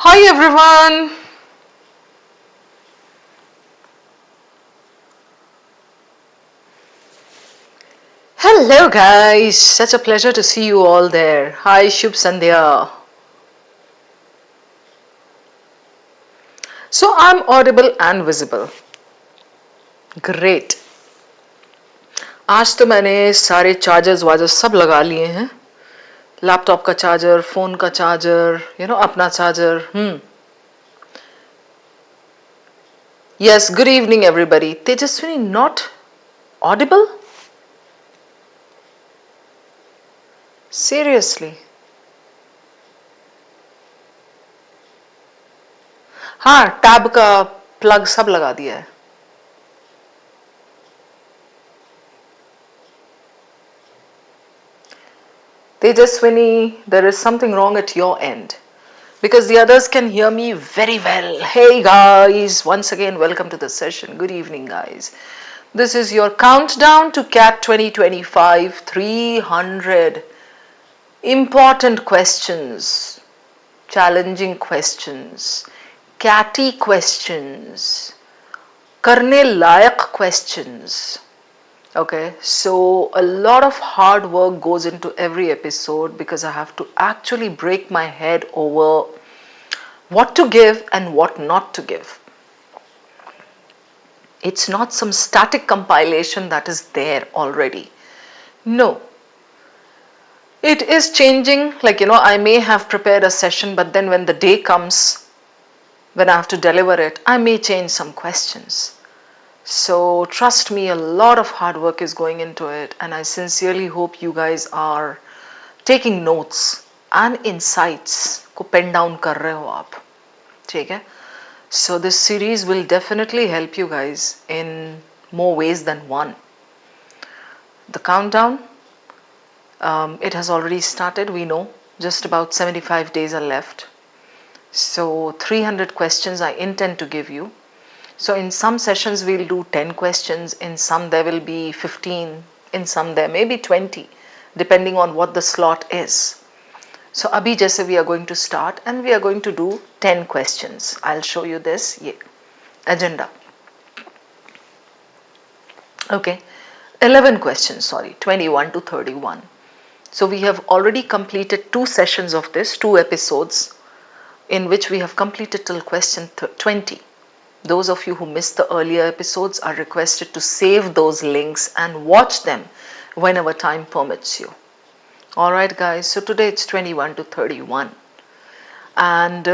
Hi everyone. Hello guys. Such a pleasure to see you all there. Hi Shubh Sandhya. So I'm audible and visible. Great. आज तो मैंने सारे chargers वाजर्स सब लगा लिए हैं. लैपटॉप का चार्जर, फोन का चार्जर, अपना charger. Yes, good evening everybody. Tejaswini not audible? Seriously? हाँ, टैब का प्लग सब लगा दिया है. Tejaswini, there is something wrong at your end because the others can hear me very well. Hey guys, once again, welcome to the session. Good evening, guys. This is your countdown to CAT 2025 300 important questions, challenging questions, catty questions, करने लायक questions. Okay, so a lot of hard work goes into every episode because I have to actually break my head over what to give and what not to give. It's not some static compilation that is there already. No. It is changing, I may have prepared a session, but then when the day comes, when I have to deliver it, I may change some questions. So trust me, a lot of hard work is going into it, and I sincerely hope you guys are taking notes and insights को pen down कर रहे हो आप, ठीक है? So this series will definitely help you guys in more ways than one. The countdown, it has already started. We know just about 75 days are left. So 300 questions I intend to give you. So in some sessions we'll do 10 questions, in some there will be 15, in some there may be 20, depending on what the slot is. So abhi jaise we are going to start and we are going to do 10 questions. I'll show you this agenda. Okay, 11 questions, sorry, 21 to 31. So we have already completed 2 sessions of this, 2 episodes, in which we have completed till question 20. Those of you who missed the earlier episodes are requested to save those links and watch them whenever time permits you. Alright guys, so today it's 21 to 31. And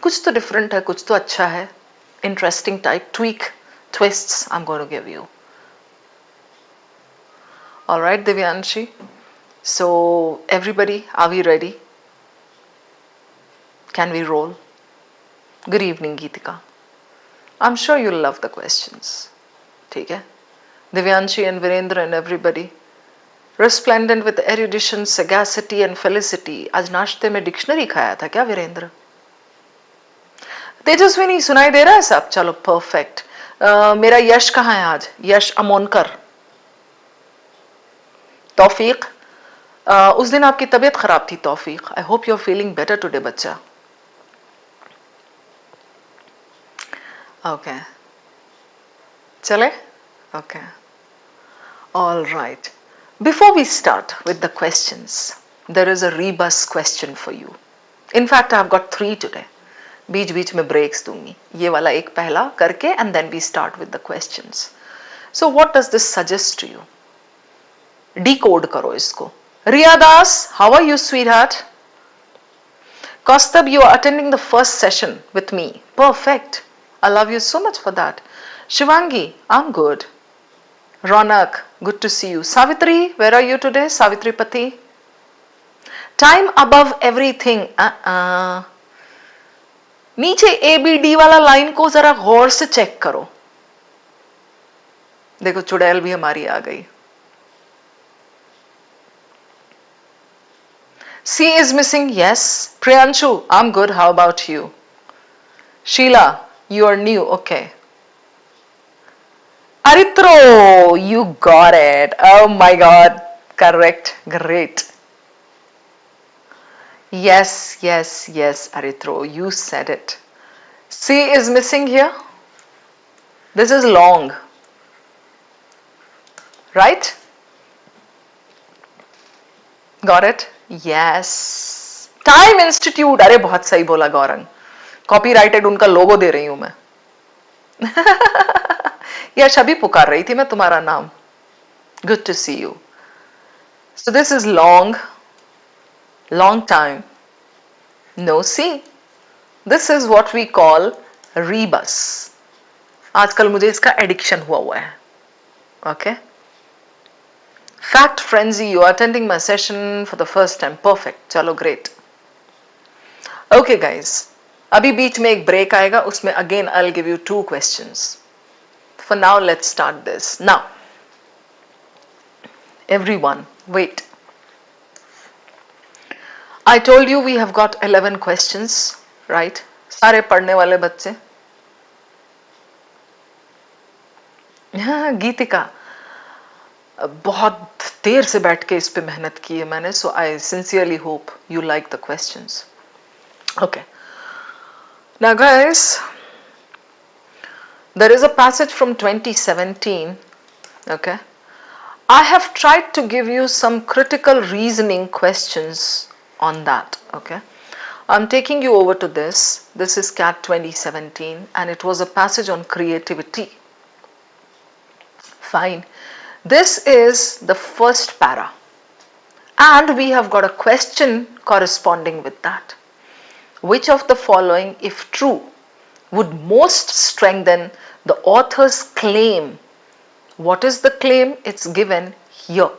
कुछ तो different है, कुछ तो अच्छा है. Interesting type, tweak, twists I'm going to give you. Alright Divyanshi. So everybody, are we ready? Can we roll? Good evening Geetika. I'm sure you'll love the questions. ठीक है? Divyanshi and Virendra and everybody. Resplendent with erudition, sagacity and felicity. आज नाश्ते में dictionary खाया था क्या वीरेंद्र? तेजस्विनी सुनाई दे रहा है सब? चलो परफेक्ट. मेरा यश कहाँ है आज? यश अमोनकर. तौफीक. उस दिन आपकी तबीयत खराब थी तौफीक. I hope you're feeling better today बच्चा. Okay. Chale? Okay. All right. Before we start with the questions, there is a rebus question for you. In fact, I've got 3 today. बीच बीच में breaks दूंगी. ये वाला एक पहला करके and then we start with the questions. So what does this suggest to you? Decode करो इसको. Riya Das, how are you sweetheart? Kaustab, you are attending the first session with me. Perfect. I love you so much for that. Shivangi, I'm good. Ronak, good to see you. Savitri, where are you today? Savitri Pati. Time above everything. नीचे ABD वाला line को जरा गौर से check करो. देखो चुड़ैल भी हमारी आ गई. C is missing, yes. Priyanshu, I'm good. How about you? Sheila, you are new. Okay. Aritro, you got it. Oh my god. Correct. Great. Yes, yes, yes, Arithro, you said it. C is missing here. This is long, right? Got it? Yes. Time Institute. अरे बहुत सही बोला Gaurang. Copyrighted उनका लोगो दे रही हूं मैं. यश अभी पुकार रही थी मैं तुम्हारा नाम. Good to see you. So this is long, long time. No C. This is what we call rebus. आजकल मुझे इसका एडिक्शन हुआ है. Okay. Fact frenzy, you are attending my session for the first time. Perfect. Chalo, great. Okay guys, अभी बीच में एक break आएगा, उसमें again I'll give you 2 questions. For now, let's start this. Now, everyone, wait. I told you we have got 11 questions, right? सारे पढ़ने वाले बच्चे. हाँ, गीतिका. बहुत देर से बैठ के इस पे मेहनत की है मैंने, so I sincerely hope you like the questions. Okay. Now guys, there is a passage from 2017. Okay. I have tried to give you some critical reasoning questions on that. Okay. I'm taking you over to this. This is CAT 2017 and it was a passage on creativity. Fine. This is the first para and we have got a question corresponding with that. Which of the following, if true, would most strengthen the author's claim? What is the claim? It's given here,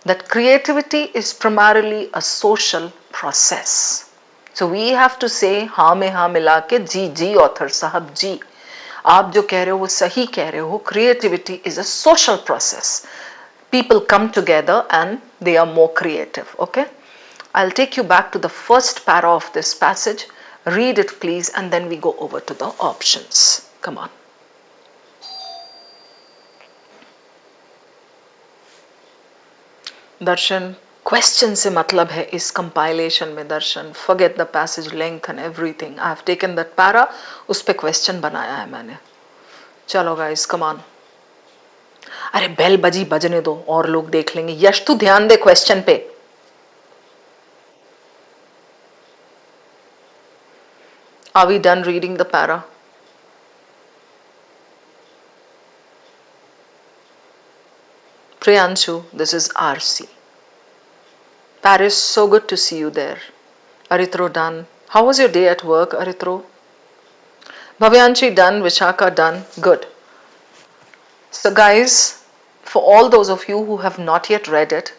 that creativity is primarily a social process. So we have to say हाँ में हाँ मिला के जी author साहब जी, आप जो कह रहे हो वो सही कह रहे हो. Creativity is a social process. People come together and they are more creative. Okay, I'll take you back to the first para of this passage. Read it please and then we go over to the options. Come on. Darshan, question से मतलब है इस compilation में. दर्शन, forget the passage length and everything. I have taken that para, उस पे question बनाया है मैंने. चलो guys, come on. अरे बेल बजी, बजने दो, और लोग देख लेंगे. यश तू ध्यान दे question पे. Are we done reading the para? Priyanshu, this is RC. Paris, so good to see you there. Arithro done. How was your day at work, Arithro? Bhavyanshi done. Vishaka done. Good. So guys, for all those of you who have not yet read it,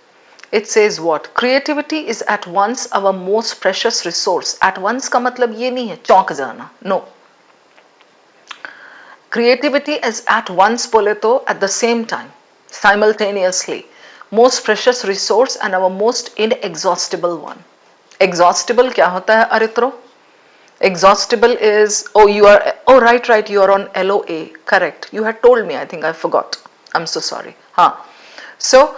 it says what? Creativity is at once our most precious resource. At once का मतलब ये नहीं है चौंक जाना. No. Creativity is at once बोले तो at the same time, simultaneously, most precious resource and our most inexhaustible one. Exhaustible क्या होता है Arithro? Exhaustible is, right, you are on LOA, correct. You had told me, I think I forgot. I'm so sorry. So,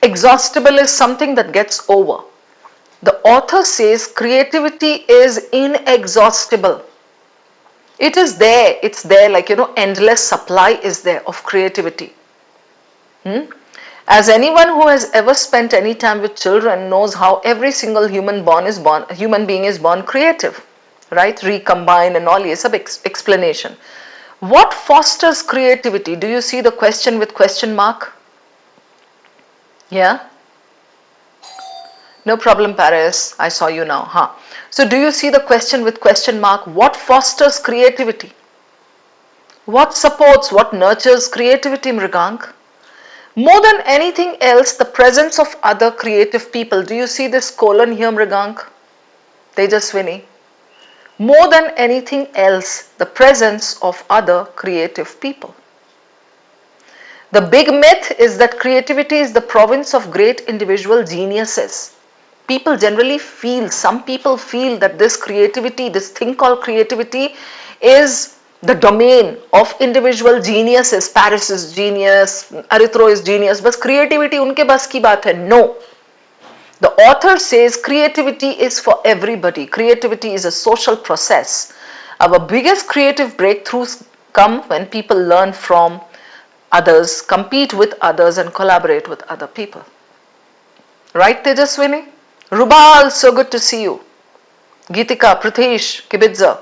exhaustible is something that gets over. The author says creativity is inexhaustible. It is there, it's there, like, endless supply is there of creativity. As anyone who has ever spent any time with children knows how every single human being is born creative, right? Recombine and all, ye sab explanation. What fosters creativity? Do you see the question with question mark? Yeah? No problem, Paris. I saw you now. So do you see the question with question mark? What fosters creativity? What supports, what nurtures creativity, Mrigank? More than anything else, the presence of other creative people. Do you see this colon here, Mrigank? Tejaswini. More than anything else, the presence of other creative people. The big myth is that creativity is the province of great individual geniuses. People generally feel, some people feel that this creativity, this thing called creativity is the domain of individual geniuses. Paris is genius, Arithro is genius, but creativity unke bas ki baat hai. No. The author says creativity is for everybody. Creativity is a social process. Our biggest creative breakthroughs come when people learn from others, compete with others, and collaborate with other people. Right, Tejaswini? Rubal, so good to see you. Geetika, Pritesh, Kibitza.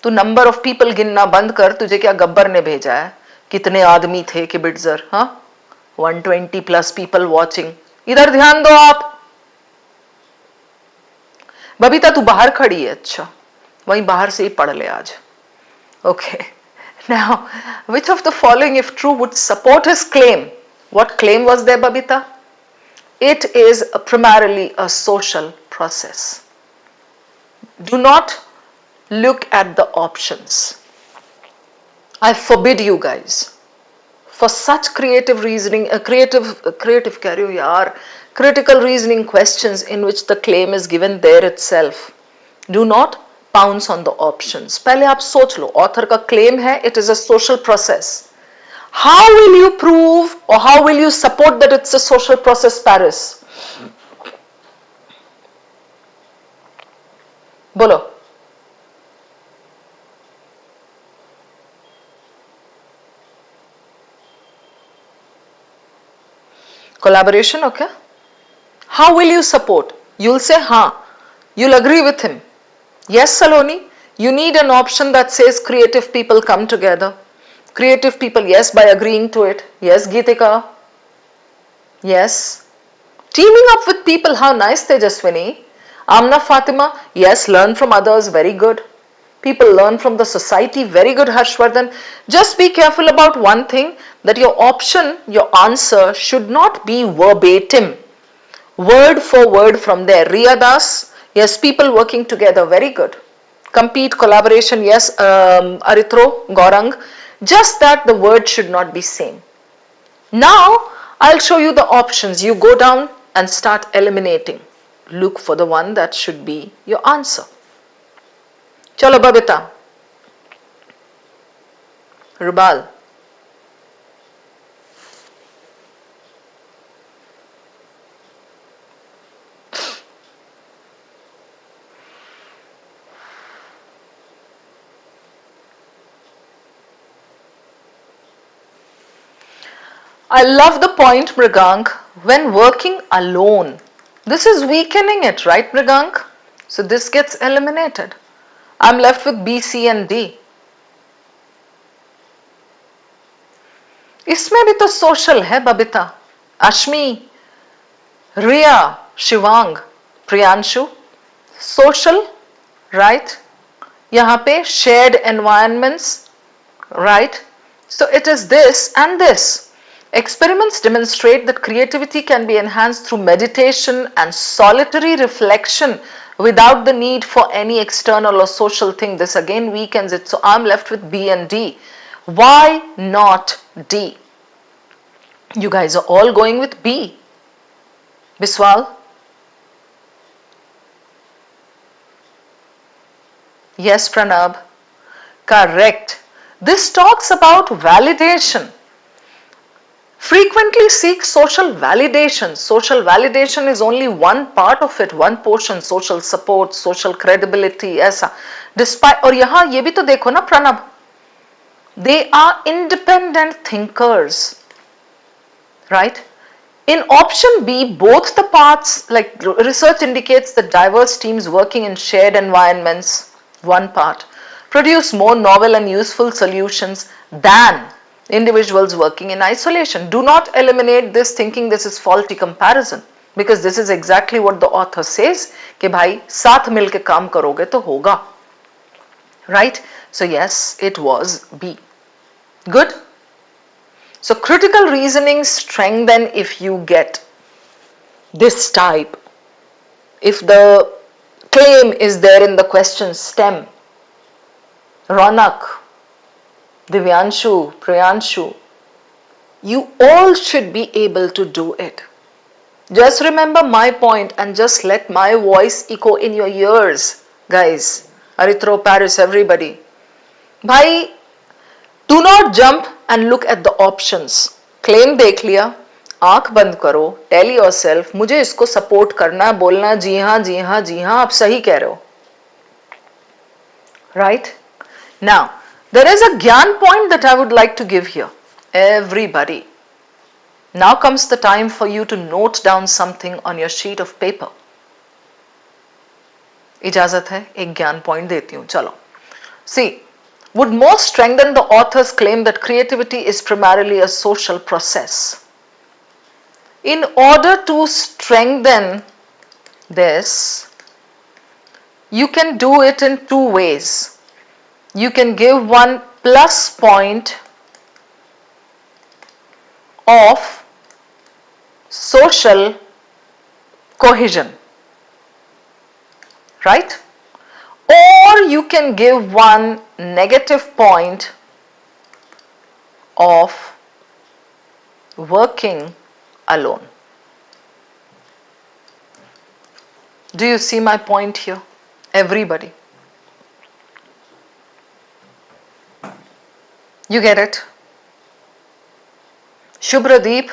तू number of people गिनना बंद कर, तुझे क्या गब्बर ने भेजा है? कितने आदमी थे किबिट्जर? हाँ, 120 प्लस पीपल वॉचिंग. इधर ध्यान दो आप. बबीता तू बाहर खड़ी है. अच्छा, वहीं बाहर से ही पढ़ ले आज. Okay. Now, which of the following, if true, would support his claim? What claim was there, Babita? It is primarily a social process. Do not look at the options. I forbid you guys for such creative reasoning, critical reasoning questions in which the claim is given there itself. Do not pounce on the options. पहले आप सोच लो, author का claim है, it is a social process. How will you prove or how will you support that it's a social process, Paris? बोलो. Collaboration, okay? How will you support? You'll say, हाँ. You'll agree with him. Yes, Saloni, you need an option that says creative people come together. Creative people, yes, by agreeing to it. Yes, Geetika. Yes. Teaming up with people, how nice, Tejaswini. Amna Fatima, yes, learn from others, very good. People learn from the society, very good, Harshvardhan. Just be careful about one thing, that your option, your answer should not be verbatim. Word for word from there. Riya Das, yes, people working together, very good. Compete, collaboration, yes, Arithro, Gaurang. Just that the word should not be same. Now, I'll show you the options. You go down and start eliminating. Look for the one that should be your answer. Chalo Babita. Rubal. I love the point, Mrigank, when working alone. This is weakening it, right, Mrigank? So this gets eliminated. I'm left with B, C and D. इसमें भी तो social है, Babita. Ashmi, Riya, Shivang, Priyanshu. Social, right? यहाँ पे shared environments, right? So it is this and this. Experiments demonstrate that creativity can be enhanced through meditation and solitary reflection without the need for any external or social thing. This again weakens it. So I'm left with B and D. Why not D? You guys are all going with B. Biswal? Yes, Pranab. Correct. This talks about validation. Frequently seek social validation. Social validation is only one part of it, one portion. Social support, social credibility, ऐसा. Despite, और यहाँ ये भी तो देखो ना Pranab. They are independent thinkers, right? In option B, both the parts, like research indicates that diverse teams working in shared environments, one part, produce more novel and useful solutions than individuals working in isolation. Do not eliminate this thinking this is faulty comparison, because this is exactly what the author says कि भाई साथ मिलके काम करोगे तो होगा, right? So yes, it was B. Good. So critical reasoning strengthen if you get this type. If the claim is there in the question stem. Ronak, Divyanshu, Priyanshu, you all should be able to do it. Just remember my point and just let my voice echo in your ears, guys. Arithro, Paris, everybody. Bhai, do not jump and look at the options. Claim dekh liya, आंख बंद करो, tell yourself मुझे इसको support करना, बोलना जी हाँ जी हाँ जी हाँ आप सही कह रहे हो. Right? Now, there is a Gyan point that I would like to give here. Everybody. Now comes the time for you to note down something on your sheet of paper. इजाजत है, एक ज्ञान पॉइंट देती हूं, चलो. See, would more strengthen the author's claim that creativity is primarily a social process. In order to strengthen this, you can do it in two ways. You can give one plus point of social cohesion, right? Or you can give one negative point of working alone. Do you see my point here, everybody? You get it? Shubhradeep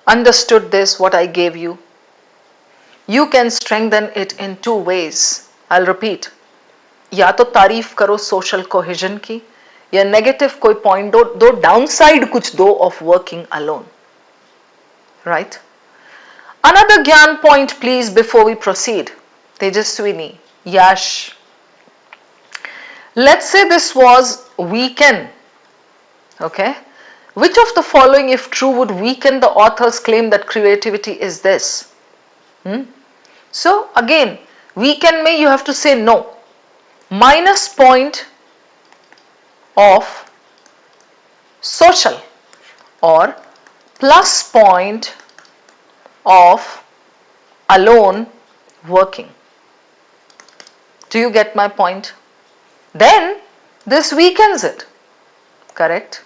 understood this, what I gave you. You can strengthen it in two ways. I'll repeat. या तो तारीफ करो social cohesion की, या negative कोई point दो downside कुछ दो of working alone. Right? Another Gyan point please before we proceed. Tejaswini, Yash. Let's say this was weaken. Okay? Which of the following, if true, would weaken the author's claim that creativity is this? So again, weaken may you have to say no. Minus point of social or plus point of alone working. Do you get my point? Then this weakens it. Correct?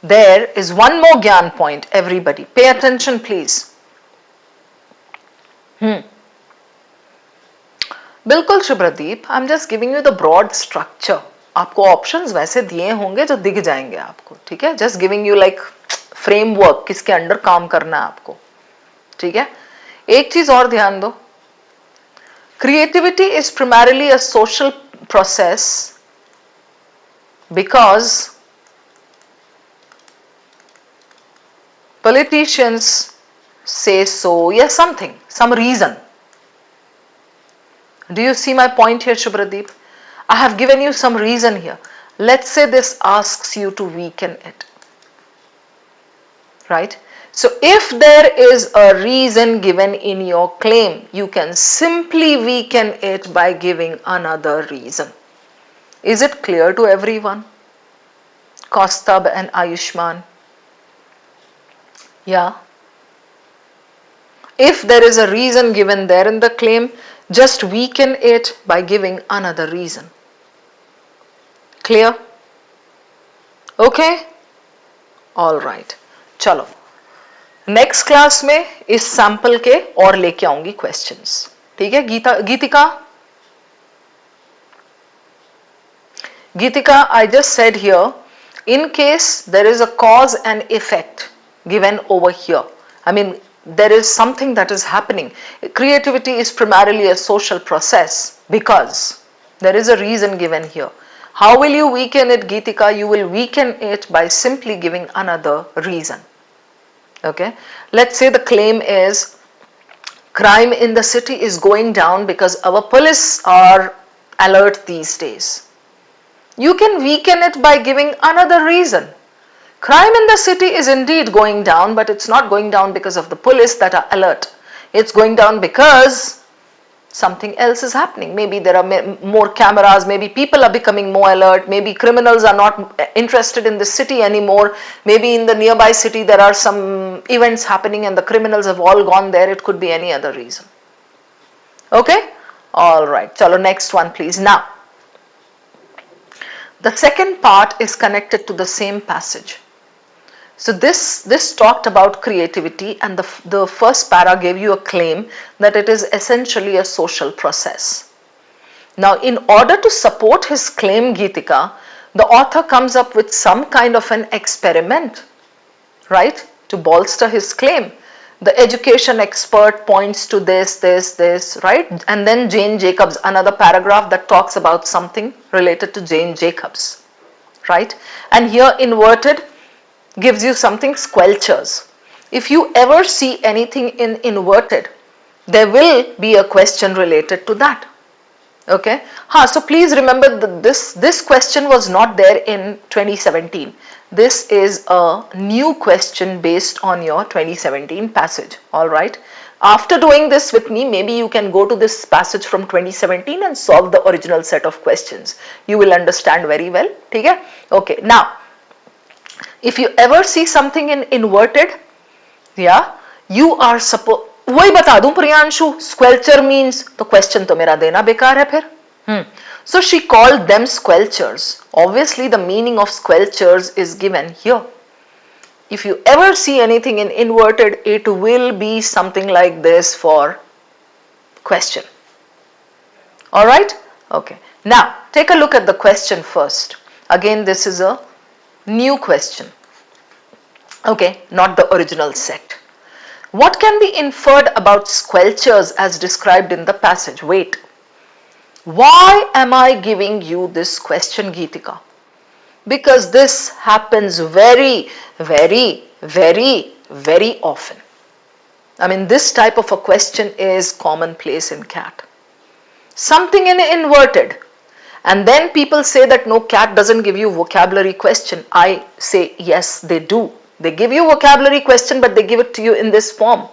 There is one more Gyan point, everybody. Pay attention please. बिल्कुल Shubhradeep, I am just giving you the broad structure. आपको options वैसे दिए होंगे जो दिख जाएंगे आपको, ठीक है? Just giving you like framework, किसके अंडर काम करना है आपको, ठीक है? एक चीज और ध्यान दो, creativity is primarily a social process because politicians say so, yes, something, some reason. Do you see my point here, Shubhradeep? I have given you some reason here. Let's say this asks you to weaken it. Right? So if there is a reason given in your claim, you can simply weaken it by giving another reason. Is it clear to everyone? Kaustab and Ayushman? Yeah. If there is a reason given there in the claim, just weaken it by giving another reason. Clear? Okay? All right. चलो. Next class में इस sample के और लेके आऊंगी questions. ठीक है? गीतिका? Geetika, I just said here, in case there is a cause and effect given over here. I mean, there is something that is happening. Creativity is primarily a social process because there is a reason given here. How will you weaken it, Geetika? You will weaken it by simply giving another reason. Okay? Let's say the claim is crime in the city is going down because our police are alert these days. You can weaken it by giving another reason. Crime in the city is indeed going down, but it's not going down because of the police that are alert. It's going down because something else is happening. Maybe there are more cameras, maybe people are becoming more alert, maybe criminals are not interested in the city anymore, maybe in the nearby city there are some events happening and the criminals have all gone there. It could be any other reason. Okay? Alright, chalo next one please. Now, the second part is connected to the same passage. So this talked about creativity, and the first para gave you a claim that it is essentially a social process. Now, in order to support his claim, Geetika, the author comes up with some kind of an experiment, right? to bolster his claim. The education expert points to this, right? And then Jane Jacobs, another paragraph that talks about something related to Jane Jacobs, right? And here inverted gives you something squelchers. If you ever see anything in inverted, there will be a question related to that. Okay. So please remember that this question was not there in 2017. This is a new question based on your 2017 passage. All right. After doing this with me, maybe you can go to this passage from 2017 and solve the original set of questions. You will understand very well. Okay. Now, if you ever see something in inverted, yeah, you are supposed, वही बता दूं Priyanshu, squelcher means तो question तो मेरा देना बेकार है फिर. So she called them squelchers. Obviously the meaning of squelchers is given here. If you ever see anything in inverted, it will be something like this for question. Alright? Okay. Now take a look at the question first. Again, this is a new question. Okay, not the original set. What can be inferred about squelchers as described in the passage? Wait. Why am I giving you this question, Geetika? Because this happens very, very, very, very often. I mean, this type of a question is commonplace in CAT. Something in inverted. And then people say that no, CAT doesn't give you vocabulary question. I say yes, they do. They give you vocabulary question, but they give it to you in this form.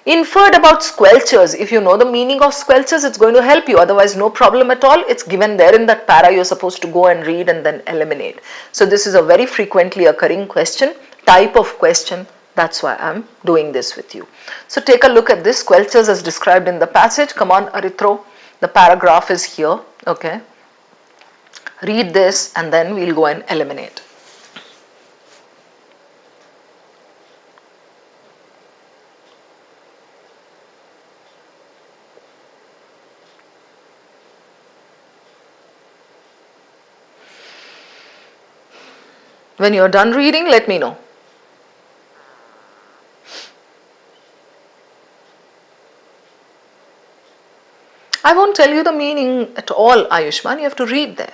Inferred about squelchers. If you know the meaning of squelchers, it's going to help you. Otherwise, no problem at all. It's given there in that para. You're supposed to go and read and then eliminate. So this is a very frequently occurring question, type of question. That's why I'm doing this with you. So take a look at this. Squelchers as described in the passage. Come on, Arithro. The paragraph is here. Okay. Read this and then we'll go and eliminate. When you're done reading, let me know. I won't tell you the meaning at all, Ayushman. You have to read there.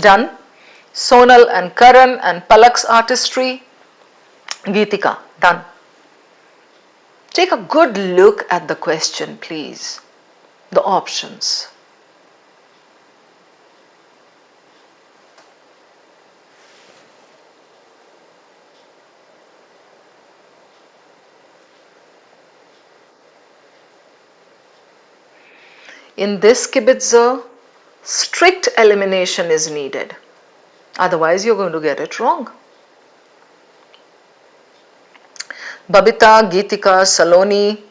Done. Sonal and Karan and Palak's artistry. Geetika, done. Take a good look at the question, please. The options. In this kibitzer, strict elimination is needed. Otherwise, you're going to get it wrong. Babita, Geetika, Saloni.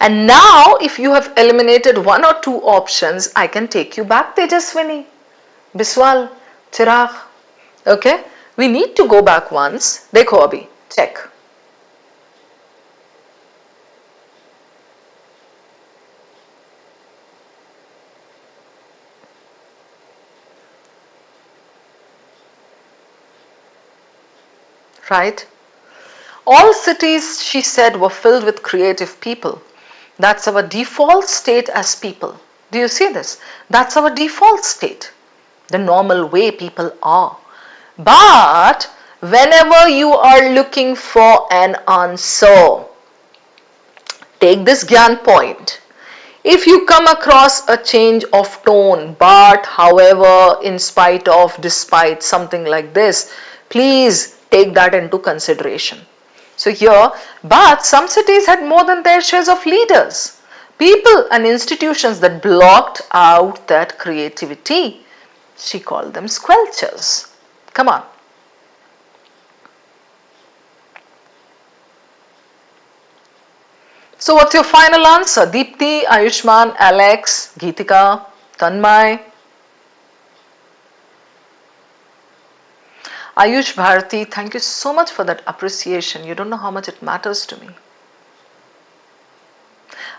And now, if you have eliminated one or two options, I can take you back, Tejaswini, Biswal, Chirag. Okay? We need to go back once. Dekho abhi. Check. Right? All cities, she said, were filled with creative people. That's our default state as people. Do you see this? That's our default state. The normal way people are. But whenever you are looking for an answer, take this Gyan point. If you come across a change of tone, but, however, in spite of, despite, something like this, please take that into consideration. So here, but some cities had more than their shares of leaders, people and institutions that blocked out that creativity. She called them squelchers. Come on. So what's your final answer? Deepti, Ayushman, Alex, Geetika, Tanmay. Ayush Bharati, thank you so much for that appreciation. You don't know how much it matters to me.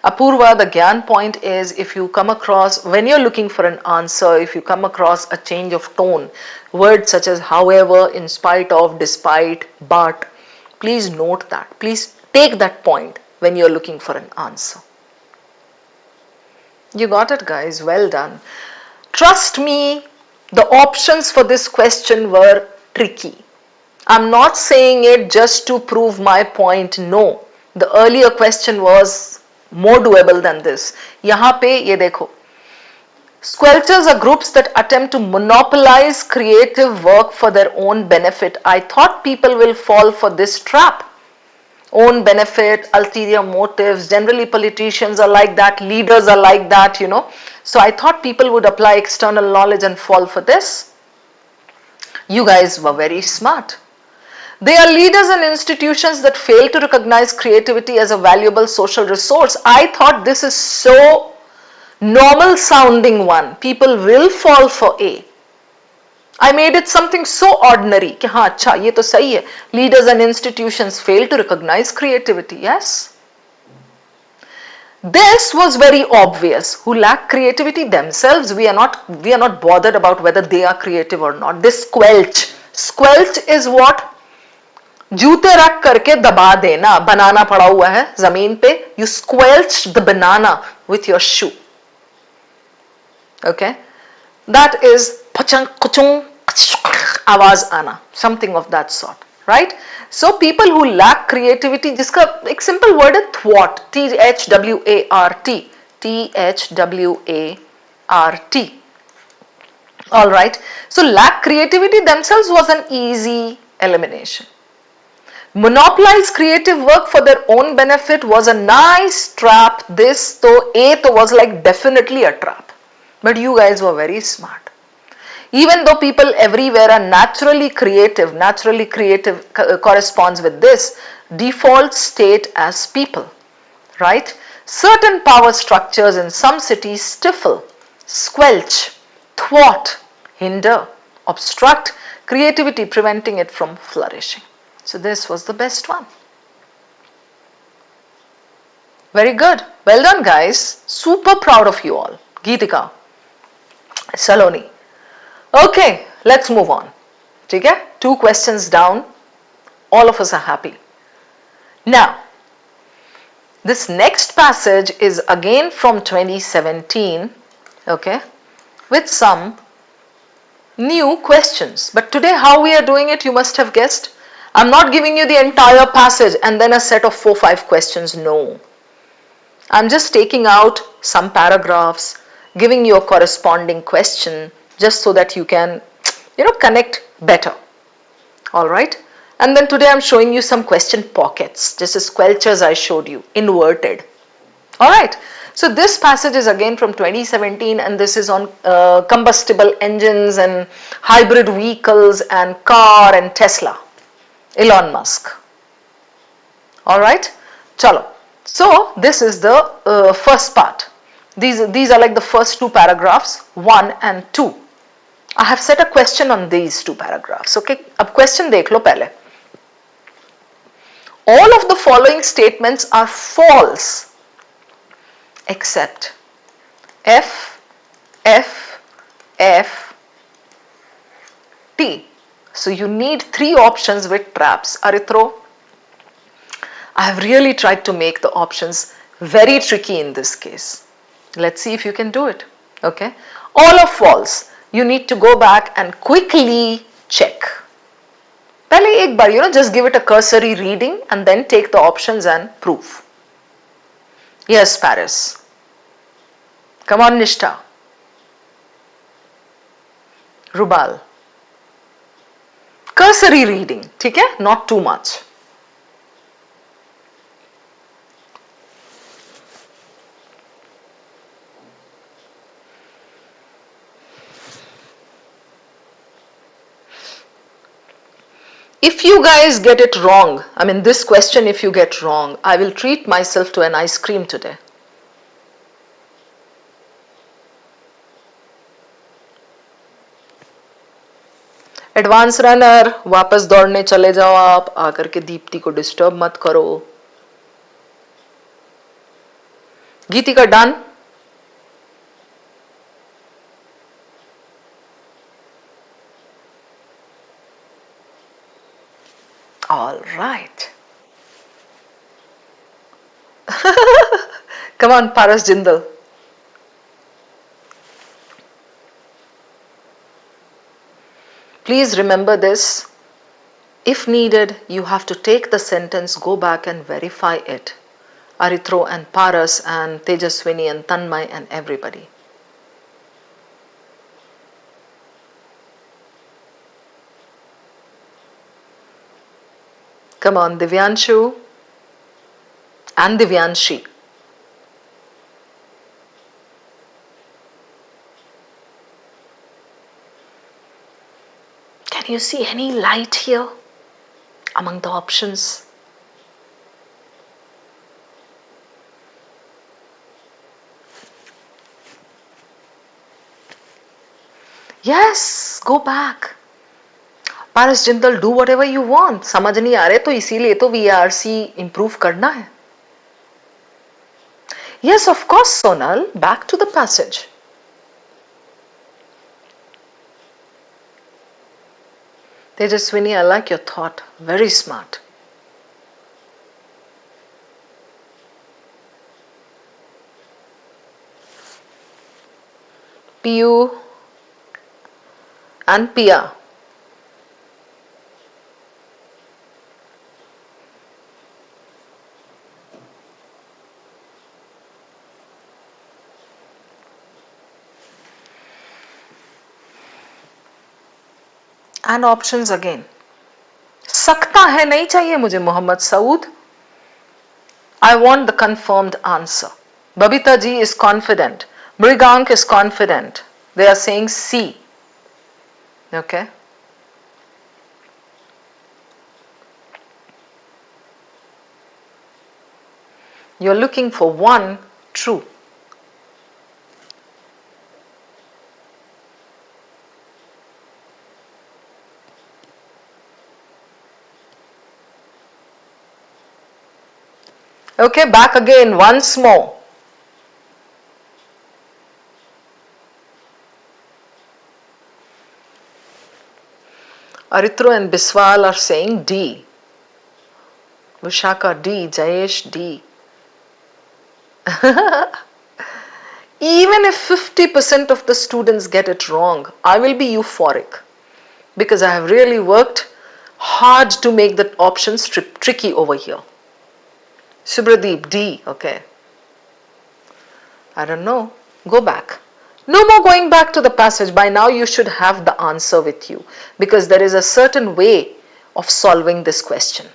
Apurva, the Gyan point is if you come across, when you're looking for an answer, if you come across a change of tone, words such as however, in spite of, despite, but, please note that. Please take that point when you're looking for an answer. You got it, guys. Well done. Trust me, the options for this question were tricky. I'm not saying it just to prove my point. No. The earlier question was more doable than this. यहाँ पे ये देखो. Squelchers are groups that attempt to monopolize creative work for their own benefit. I thought people will fall for this trap. Own benefit, ulterior motives, generally politicians are like that, leaders are like that, So I thought people would apply external knowledge and fall for this. You guys were very smart. They are leaders and institutions that fail to recognize creativity as a valuable social resource. I thought this is so normal sounding one. People will fall for A. I made it something so ordinary कि हाँ अच्छा ये तो सही है. Leaders and institutions fail to recognize creativity. Yes. This was very obvious. Who lack creativity themselves, we are not bothered about whether they are creative or not. This squelch is what? जूते रख करके दबा देना. बनाना पड़ा हुआ है जमीन पे. You squelched the banana with your shoe. Okay, that is pachang kuchung आवाज आना, something of that sort, right? So people who lack creativity, जिसका एक simple word है thwart, THWART, THWART. All right. So lack creativity themselves was an easy elimination. Monopolize creative work for their own benefit was a nice trap. This though was like definitely a trap. But you guys were very smart. Even though people everywhere are naturally creative corresponds with this default state as people, right? Certain power structures in some cities stifle, squelch, thwart, hinder, obstruct creativity, preventing it from flourishing. So this was the best one. Very good. Well done, guys. Super proud of you all. Geetika, Saloni. Okay, let's move on. Okay? 2 questions down. All of us are happy. Now, this next passage is again from 2017, okay, with some new questions. But today how we are doing it, you must have guessed. I'm not giving you the entire passage and then a set of 4-5 questions. No. I'm just taking out some paragraphs, giving you a corresponding question, just so that you can, connect better. All right. And then today I'm showing you some question pockets. This is squelchers I showed you, inverted. All right. So this passage is again from 2017 and this is on combustible engines and hybrid vehicles and car and Tesla. Elon Musk. All right. Chalo. So this is the first part. These are like the first 2 paragraphs, 1 and 2. I have set a question on these 2 paragraphs. Okay, ab question dekh lo pehle. All of the following statements are false except F, F, F, T. So you need 3 options with traps. Arithro, I have really tried to make the options very tricky in this case. Let's see if you can do it. Okay, all are false. You need to go back and quickly check. Pehle ek bar, just give it a cursory reading and then take the options and prove. Yes, Paris. Come on, Nishta. Rubal. Cursory reading, ठीक है? Not too much. If you guys get it wrong, this question if you get wrong, I will treat myself to an ice cream today. Advance runner, वापस दौड़ने चले जाओ आप, आकर के दीप्ति को डिस्टर्ब मत करो. Geetika, done? All right. Come on, Paras Jindal. Please remember this. If needed, you have to take the sentence, go back and verify it. Arithro and Paras and Tejaswini and Tanmay and everybody. Come on, Divyanshu and Divyanshi. Can you see any light here among the options? Yes, go back. Paras Jindal, do whatever you want. समझ नहीं आ रहे तो इसीलिए तो VARC improve करना है. Yes, of course, Sonal. Back to the passage. Tejaswini, I like your thought. Very smart. Piyu and Pia. And options again. सकता है नहीं चाहिए मुझे Mohammad Saud. I want the confirmed answer. Babita ji is confident. Mrigank is confident. They are saying C. Okay. You're looking for one true. Okay, back again once more. Arithro and Biswal are saying D. Vishaka D. Jayesh D. Even if 50% of the students get it wrong, I will be euphoric because I have really worked hard to make the options tricky over here. Subradeep D. Okay. I don't know. Go back. No more going back to the passage. By now you should have the answer with you because there is a certain way of solving this question.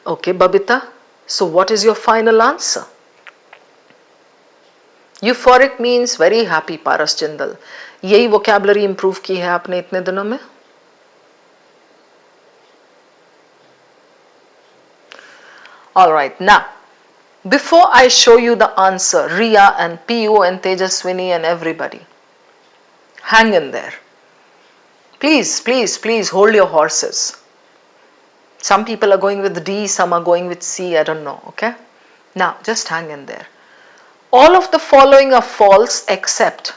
Okay, Babita. So what is your final answer? Euphoric means very happy, Paras Jindal. यही vocabulary improve की है आपने इतने दिनों में? Alright, now, before I show you the answer, Riya and Piyu and Tejaswini and everybody, hang in there. Please, please, please hold your horses. Some people are going with D, some are going with C, I don't know, okay? Now, just hang in there. All of the following are false except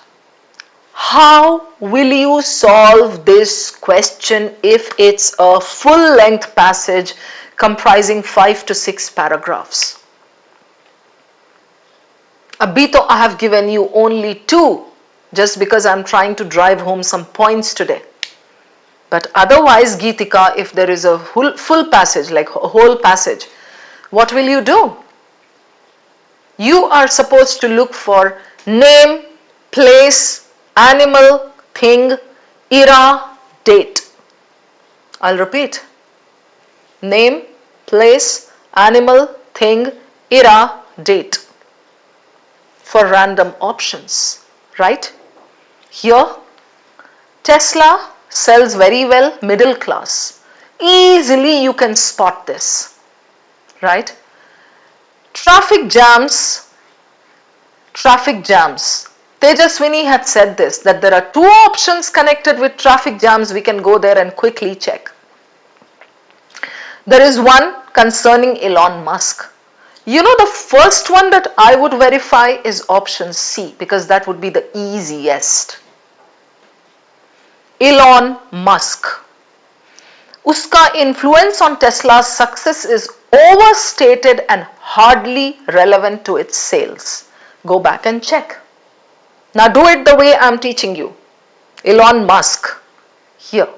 how will you solve this question if it's a full-length passage comprising 5 to 6 paragraphs? Abhi to I have given you only 2 just because I'm trying to drive home some points today. But otherwise, Geetika, if there is a full passage, like a whole passage, what will you do? You are supposed to look for name, place, animal, thing, era, date. I'll repeat. Name, place, animal, thing, era, date. For random options, right? Here, Tesla sells very well, middle class. Easily you can spot this, right? Traffic jams. Tejaswini had said this, that there are 2 options connected with traffic jams. We can go there and quickly check. There is one concerning Elon Musk. You know, the first one that I would verify is option C, because that would be the easiest. Elon Musk. Uska influence on Tesla's success is overstated and hardly relevant to its sales. Go back and check. Now do it the way I'm teaching you. Elon Musk. Here.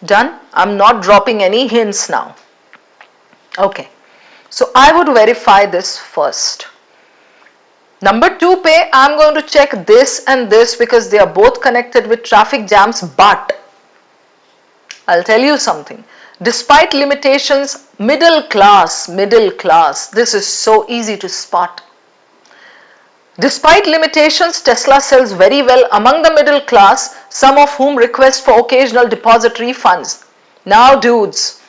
Done? I'm not dropping any hints now. Okay. So I would verify this first. Number 2 pe, I'm going to check this and this because they are both connected with traffic jams, but I'll tell you something. Despite limitations, middle class, this is so easy to spot. Despite limitations, Tesla sells very well among the middle class, some of whom request for occasional deposit refunds. Now dudes,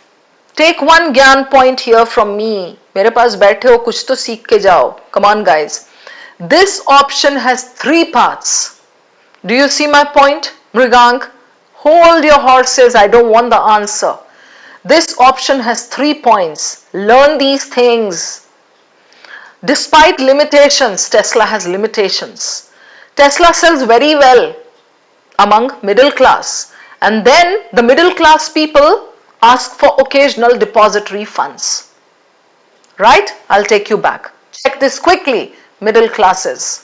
take one gyan point here from me. मेरे पास बैठे हो, कुछ तो सीख के जाओ. Come on guys. This option has 3 parts. Do you see my point, Mrigang? Hold your horses, I don't want the answer. This option has 3 points. Learn these things. Despite limitations, Tesla has limitations. Tesla sells very well among middle class, and then the middle class people ask for occasional deposit refunds. Right? I'll take you back. Check this quickly, middle classes.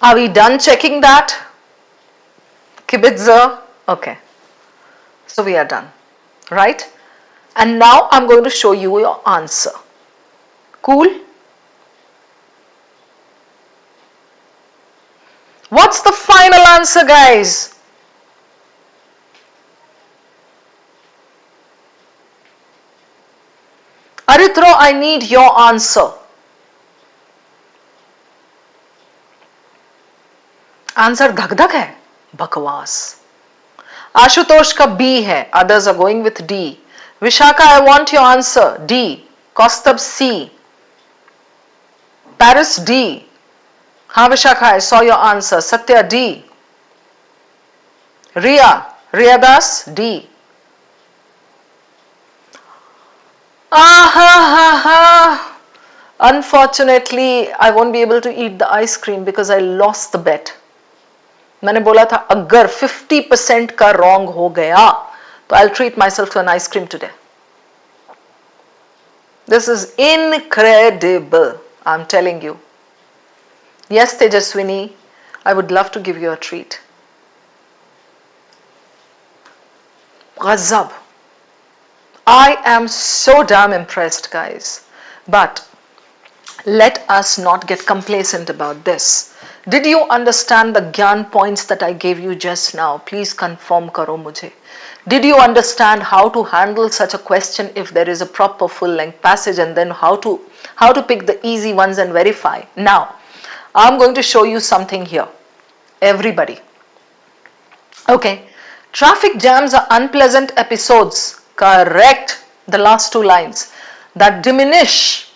Are we done checking that? Kibitzer? Okay. So we are done, right? And now I'm going to show you your answer. Cool? What's the final answer, guys? Arithro, I need your answer. Answer धक धक है, बकवास. आशुतोष का B है, others are going with D. Vishaka, I want your answer. D. Kostab C. Paris D. हाँ Vishaka, I saw your answer. Satya D. Riya Das D. Unfortunately, I won't be able to eat the ice cream because I lost the bet. मैंने बोला था अगर 50% का wrong हो गया तो I'll treat myself to an ice cream today. This is incredible, I'm telling you. Yes, Tejaswini, I would love to give you a treat. Ghazab. I am so damn impressed, guys. But let us not get complacent about this. Did you understand the gyan points that I gave you just now? Please confirm karo mujhe. Did you understand how to handle such a question if there is a proper full length passage, and then how to pick the easy ones and verify? Now, I'm going to show you something here. Everybody. Okay. Traffic jams are unpleasant episodes. Correct. The last 2 lines. That diminish.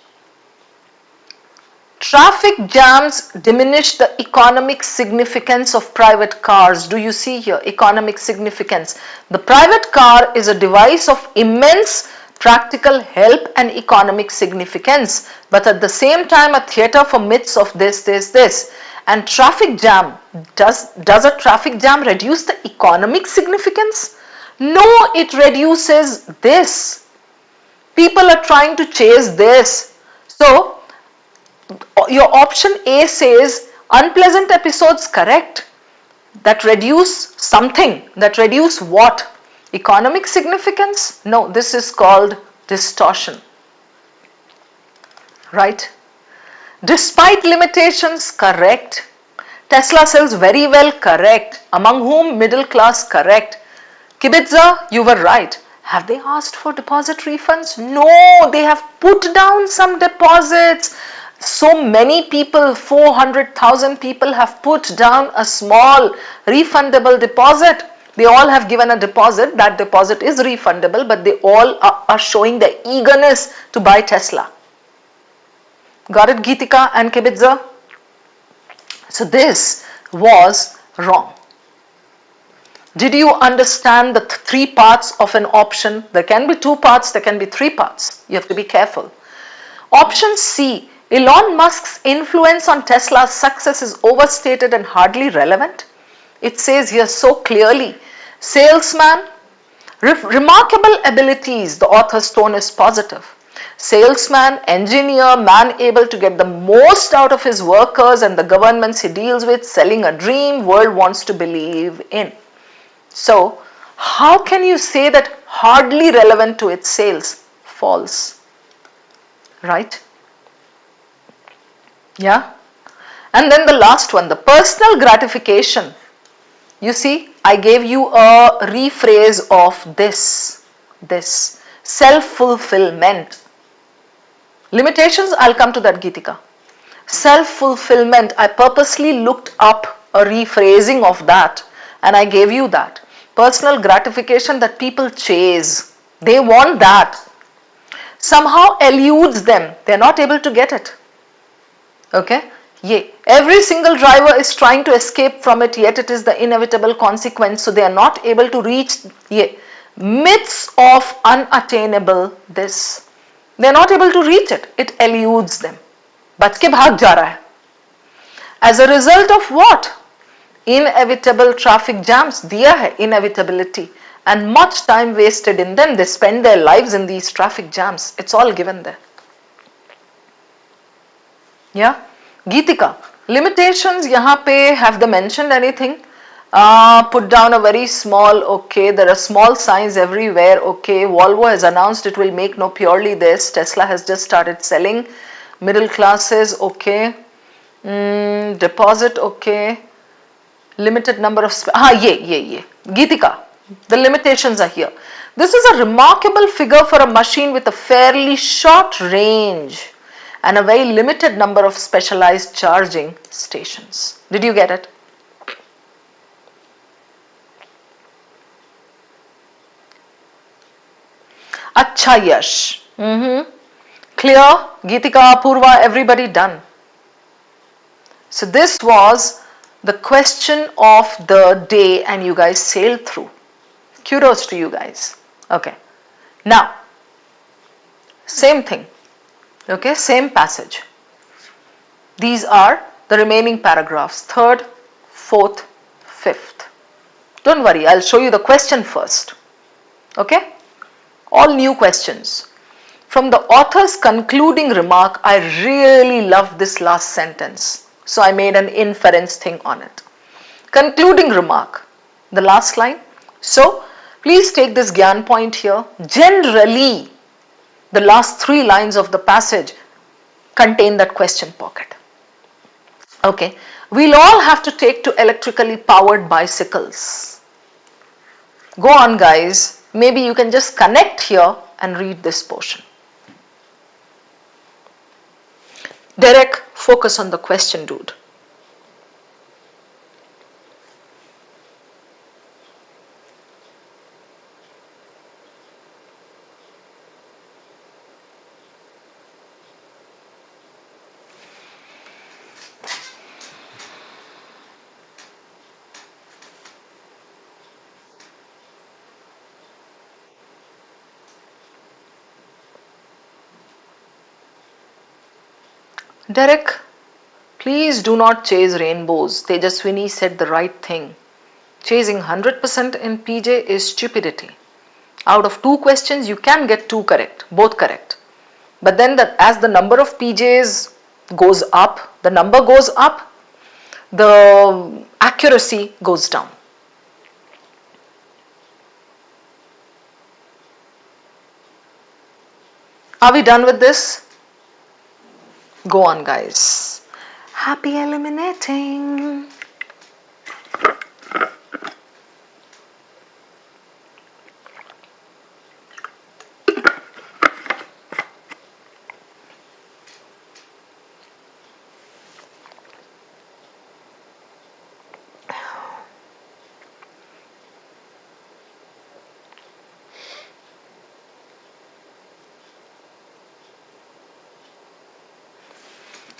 Traffic jams diminish the economic significance of private cars. Do you see here? Economic significance. The private car is a device of immense practical help and economic significance, but at the same time a theatre for myths of this. And traffic jam, does a traffic jam reduce the economic significance? No, it reduces this. People are trying to chase this. So, your option A says unpleasant episodes, correct. That reduce something. That reduce what? Economic significance? No, this is called distortion. Right? Despite limitations, correct. Tesla sells very well, correct. Among whom middle class, correct. Kibitza, you were right. Have they asked for deposit refunds? No, they have put down some deposits. So many people, 400,000 people have put down a small refundable deposit. They all have given a deposit. That deposit is refundable, but they all are showing their eagerness to buy Tesla. Got it, Geetika and Kibitza? So this was wrong. Did you understand the three parts of an option? There can be two parts, there can be three parts. You have to be careful. Option C, Elon Musk's influence on Tesla's success is overstated and hardly relevant. It says here so clearly, salesman, remarkable abilities, the author's tone is positive. Salesman, engineer, man able to get the most out of his workers and the governments he deals with, selling a dream world wants to believe in. So, how can you say that hardly relevant to its sales? False. Right? Yeah? And then the last one, the personal gratification. You see, I gave you a rephrase of this self-fulfillment. Limitations, I'll come to that, Geetika. Self-fulfillment, I purposely looked up a rephrasing of that and I gave you that. Personal gratification that people chase. They want that. Somehow eludes them. They're not able to get it. Okay? Yeah. Every single driver is trying to escape from it, yet it is the inevitable consequence. So they are not able to reach myths of unattainable this. They are not able to reach it. It eludes them. बच के भाग जा रहा है. As a result of what? Inevitable traffic jams. दिया है inevitability. And much time wasted in them. They spend their lives in these traffic jams. It's all given there. Yeah? Geetika, limitations यहाँ पे, have they mentioned anything? Put down a very small, okay, there are small signs everywhere, okay, Volvo has announced it will make no purely this, Tesla has just started selling, middle classes, okay, deposit, okay, limited number of, Geetika, the limitations are here. This is a remarkable figure for a machine with a fairly short range and a very limited number of specialized charging stations. Did you get it? Acha Yash. Clear? Geetika, Apurva, everybody done. So this was the question of the day and you guys sailed through. Kudos to you guys. Okay. Now, same thing. Okay, same passage. These are the remaining paragraphs, 3rd, 4th, 5th. Don't worry, I'll show you the question first. Okay, all new questions. From the author's concluding remark, I really love this last sentence. So I made an inference thing on it. Concluding remark, the last line. So please take this Gyan point here. Generally, the last 3 lines of the passage contain that question pocket. Okay, we'll all have to take to electrically powered bicycles. Go on guys, maybe you can just connect here and read this portion. Derek, focus on the question, dude. Derek, please do not chase rainbows. Tejaswini said the right thing. Chasing 100% in PJ is stupidity. Out of 2 questions, you can get 2 correct, both correct. But then as the number of PJs goes up, the number goes up, the accuracy goes down. Are we done with this? Go on guys. Happy eliminating.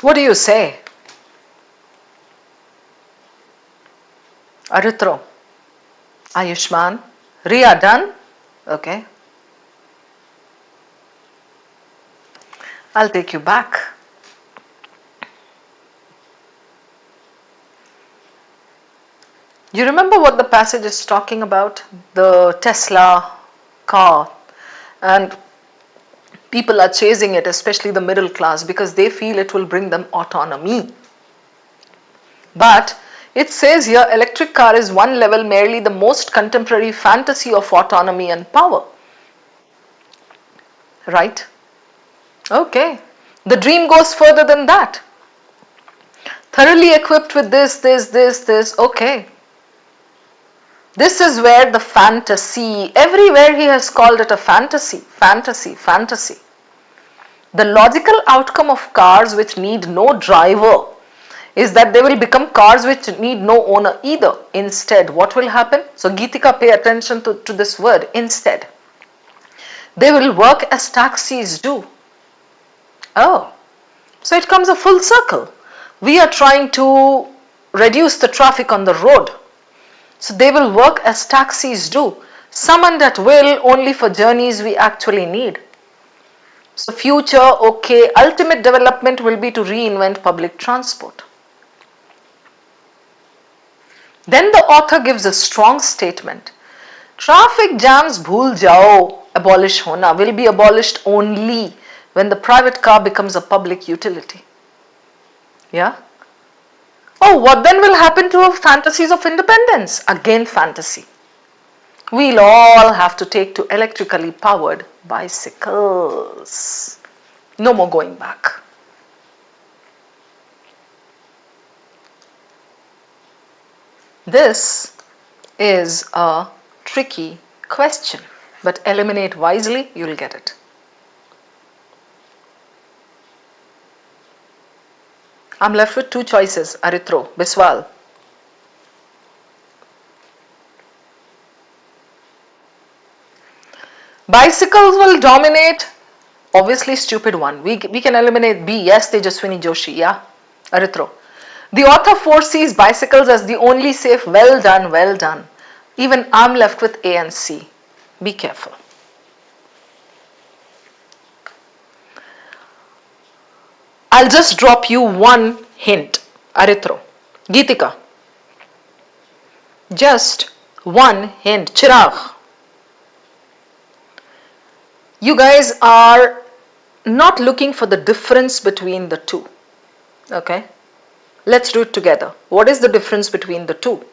What do you say? Aritro, Ayushman, Ria, done? Okay. I'll take you back. You remember what the passage is talking about? The Tesla car, and people are chasing it, especially the middle class, because they feel it will bring them autonomy. But it says here electric car is one level merely the most contemporary fantasy of autonomy and power. Right? Okay. The dream goes further than that. Thoroughly equipped with this. Okay. This is where the fantasy, everywhere he has called it a fantasy. The logical outcome of cars which need no driver is that they will become cars which need no owner either. Instead, what will happen? So Geetika, pay attention to this word, instead. They will work as taxis do. Oh, so it comes a full circle. We are trying to reduce the traffic on the road. So they will work as taxis do, summoned at will only for journeys we actually need. So future, okay, ultimate development will be to reinvent public transport. Then the author gives a strong statement. Traffic jams bhul jao, abolish hona, will be abolished only when the private car becomes a public utility. Yeah? Oh, what then will happen to our fantasies of independence? Again, fantasy. We'll all have to take to electrically powered bicycles. No more going back. This is a tricky question, but eliminate wisely, you'll get it. I'm left with two choices, Arithro, Biswal. Bicycles will dominate. Obviously, stupid one. We can eliminate B. Yes, Tejaswini Joshi. Yeah, Arithro. The author foresees bicycles as the only safe. Well done, well done. Even I'm left with A and C. Be careful. I'll just drop you one hint, Arithro. Geetika. Just one hint. Chirag. You guys are not looking for the difference between the two. Okay? Let's do it together. What is the difference between the two?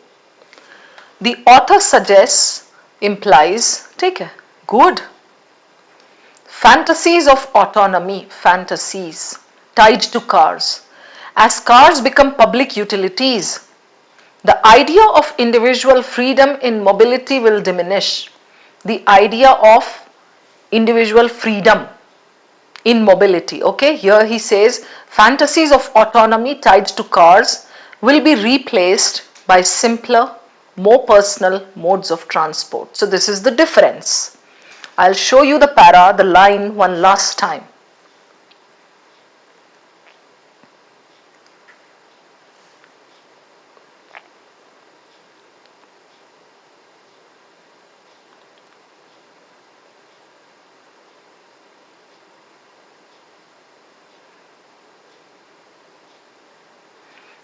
The author suggests, implies, take care. Good. Fantasies of autonomy, fantasies tied to cars. As cars become public utilities, the idea of individual freedom in mobility will diminish. The idea of individual freedom in mobility. Okay, here he says fantasies of autonomy tied to cars will be replaced by simpler, more personal modes of transport. So this is the difference. I'll show you the para, the line one last time.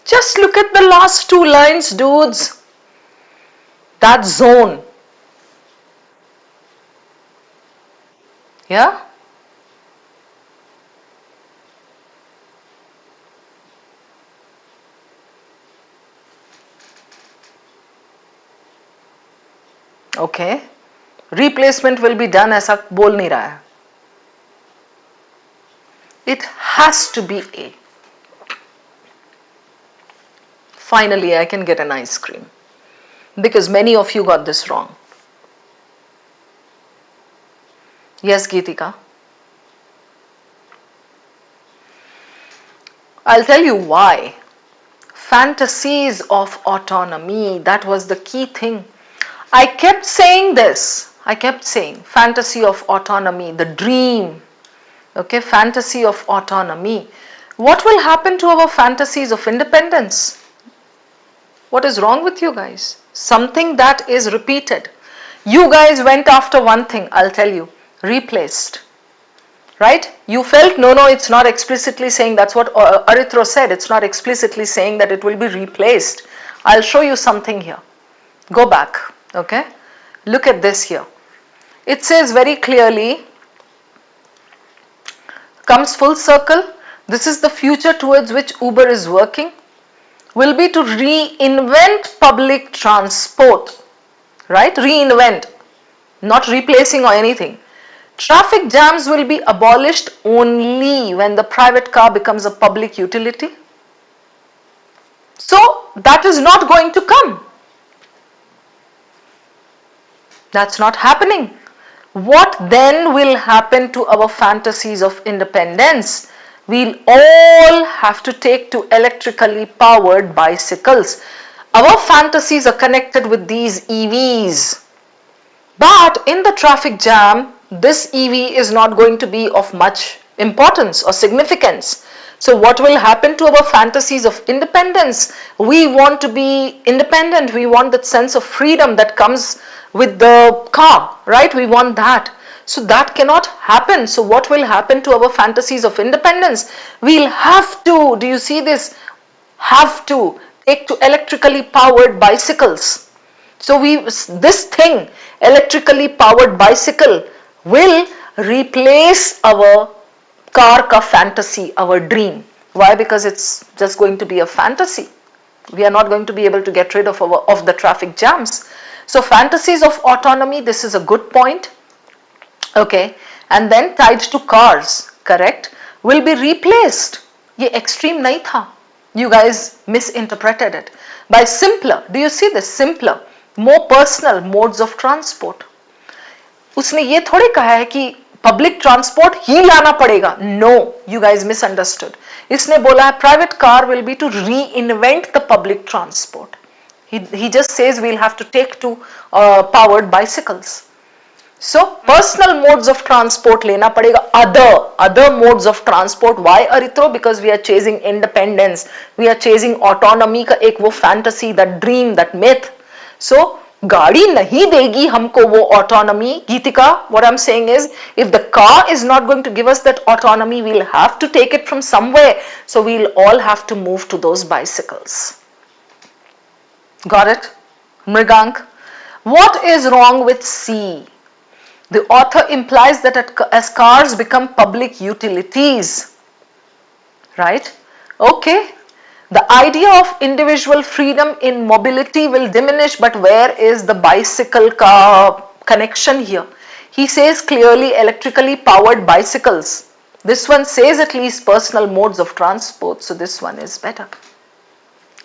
Just look at the last two lines, dudes. That zone. Yeah? Okay. Replacement will be done ऐसा बोल नहीं रहा है. It has to be A. Finally, I can get an ice cream. Because many of you got this wrong. Yes, Geetika. I'll tell you why. Fantasies of autonomy, that was the key thing. I kept saying this. I kept saying fantasy of autonomy, the dream. Okay, fantasy of autonomy. What will happen to our fantasies of independence? What is wrong with you guys? Something that is repeated. You guys went after one thing, I'll tell you, replaced. Right? You felt, no, it's not explicitly saying, that's what Arithro said, it's not explicitly saying that it will be replaced. I'll show you something here. Go back, okay? Look at this here. It says very clearly, comes full circle, this is the future towards which Uber is working, will be to reinvent public transport, right? Reinvent, not replacing or anything. Traffic jams will be abolished only when the private car becomes a public utility. So that is not going to come. That's not happening. What then will happen to our fantasies of independence? We'll all have to take to electrically powered bicycles. Our fantasies are connected with these EVs. But in the traffic jam, this EV is not going to be of much importance or significance. So what will happen to our fantasies of independence? We want to be independent. We want that sense of freedom that comes with the car, right? We want that. So that cannot happen. So what will happen to our fantasies of independence? We'll have to, do you see this? Have to take to electrically powered bicycles. So this thing, electrically powered bicycle, will replace our car ka fantasy, our dream. Why? Because it's just going to be a fantasy. We are not going to be able to get rid of the traffic jams. So fantasies of autonomy, this is a good point. Okay, and then tied to cars, correct, will be replaced. Ye extreme nahi tha. You guys misinterpreted it. By simpler, do you see this? Simpler, more personal modes of transport. उसने ये थोड़े कहा है कि public transport ही लाना पड़ेगा. No, you guys misunderstood. इसने बोला है private car will be to reinvent the public transport. He just says we'll have to take to powered bicycles. So personal modes of transport lena padega. Other modes of transport. Why, Arithro? Because we are chasing independence. We are chasing autonomy का एक वो fantasy, that dream, that myth. So गाड़ी नहीं देगी हमको वो autonomy. Geetika, what I'm saying is, if the car is not going to give us that autonomy, we'll have to take it from somewhere. So we'll all have to move to those bicycles. Got it? Mrigank. What is wrong with C? The author implies that as cars become public utilities, right? Okay. The idea of individual freedom in mobility will diminish, but where is the bicycle car connection here? He says clearly electrically powered bicycles. This one says at least personal modes of transport, so this one is better.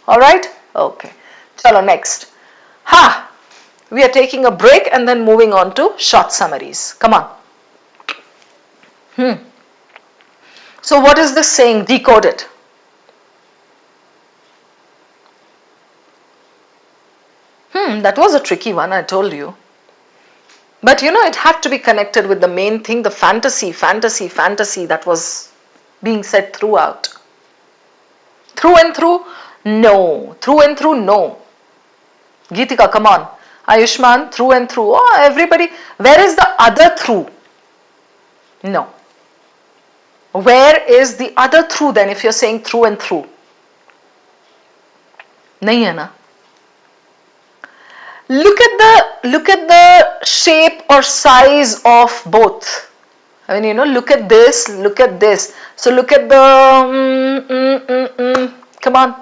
Alright? Okay. Chalo, next. We are taking a break and then moving on to short summaries. Come on. So what is this saying? Decode it. That was a tricky one, I told you. But you know, it had to be connected with the main thing, the fantasy that was being said throughout. Through and through? No. Through and through? No. Geetika, come on. Ayushman, through and through. Oh, everybody. Where is the other through? No. Where is the other through then if you're saying through and through? Nahi hai na? Look at the shape or size of both. I mean, you know, look at this, look at this. So look at the, come on.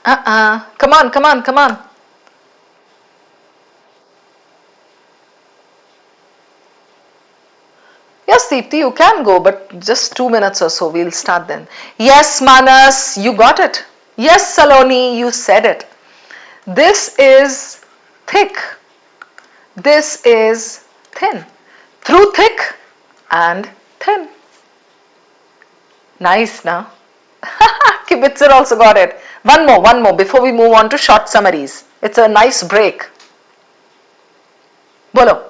Come on. Yes, Deepthi, you can go, but just 2 minutes or so, we'll start then. Yes, Manas, you got it. Yes, Saloni, you said it. This is thick. This is thin. Through thick and thin. Nice, now. Kibitzer also got it. One more before we move on to short summaries. It's a nice break. Bolo.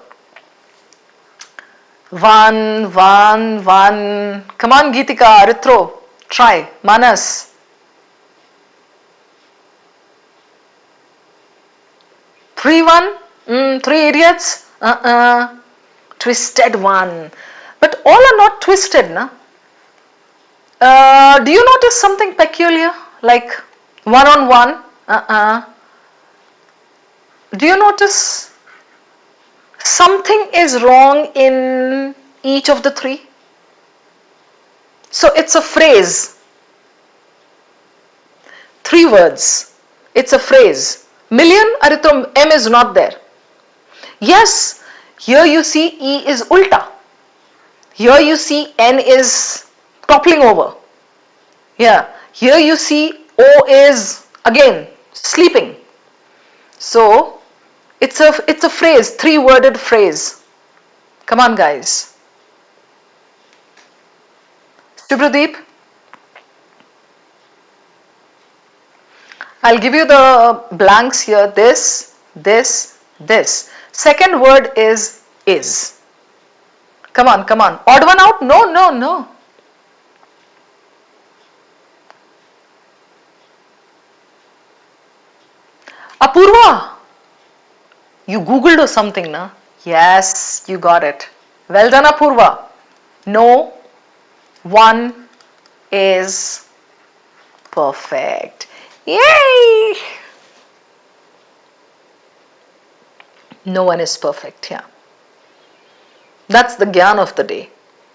One, one, one. Come on, Geetika, Ritro. Try. Manas. 3, 1. 3 idiots. Twisted one. But all are not twisted, na? Do you notice something peculiar? Like one on one? Do you notice something is wrong in each of the 3? So it's a phrase. 3 words. It's a phrase. Million, Arithum, M is not there. Yes, here you see E is ulta. Here you see N is toppling over. Yeah, here you see O is again sleeping. So it's a phrase, 3-worded phrase. Come on, guys. Subhadeep, I'll give you the blanks here. This, this, this. Second word is. Come on, come on. Odd one out? No, no, no. Apurva, you googled or something, na? Yes, you got it. Well done, Apurva. No, one is perfect. Yay! No one is perfect, yeah. That's the gyan of the day.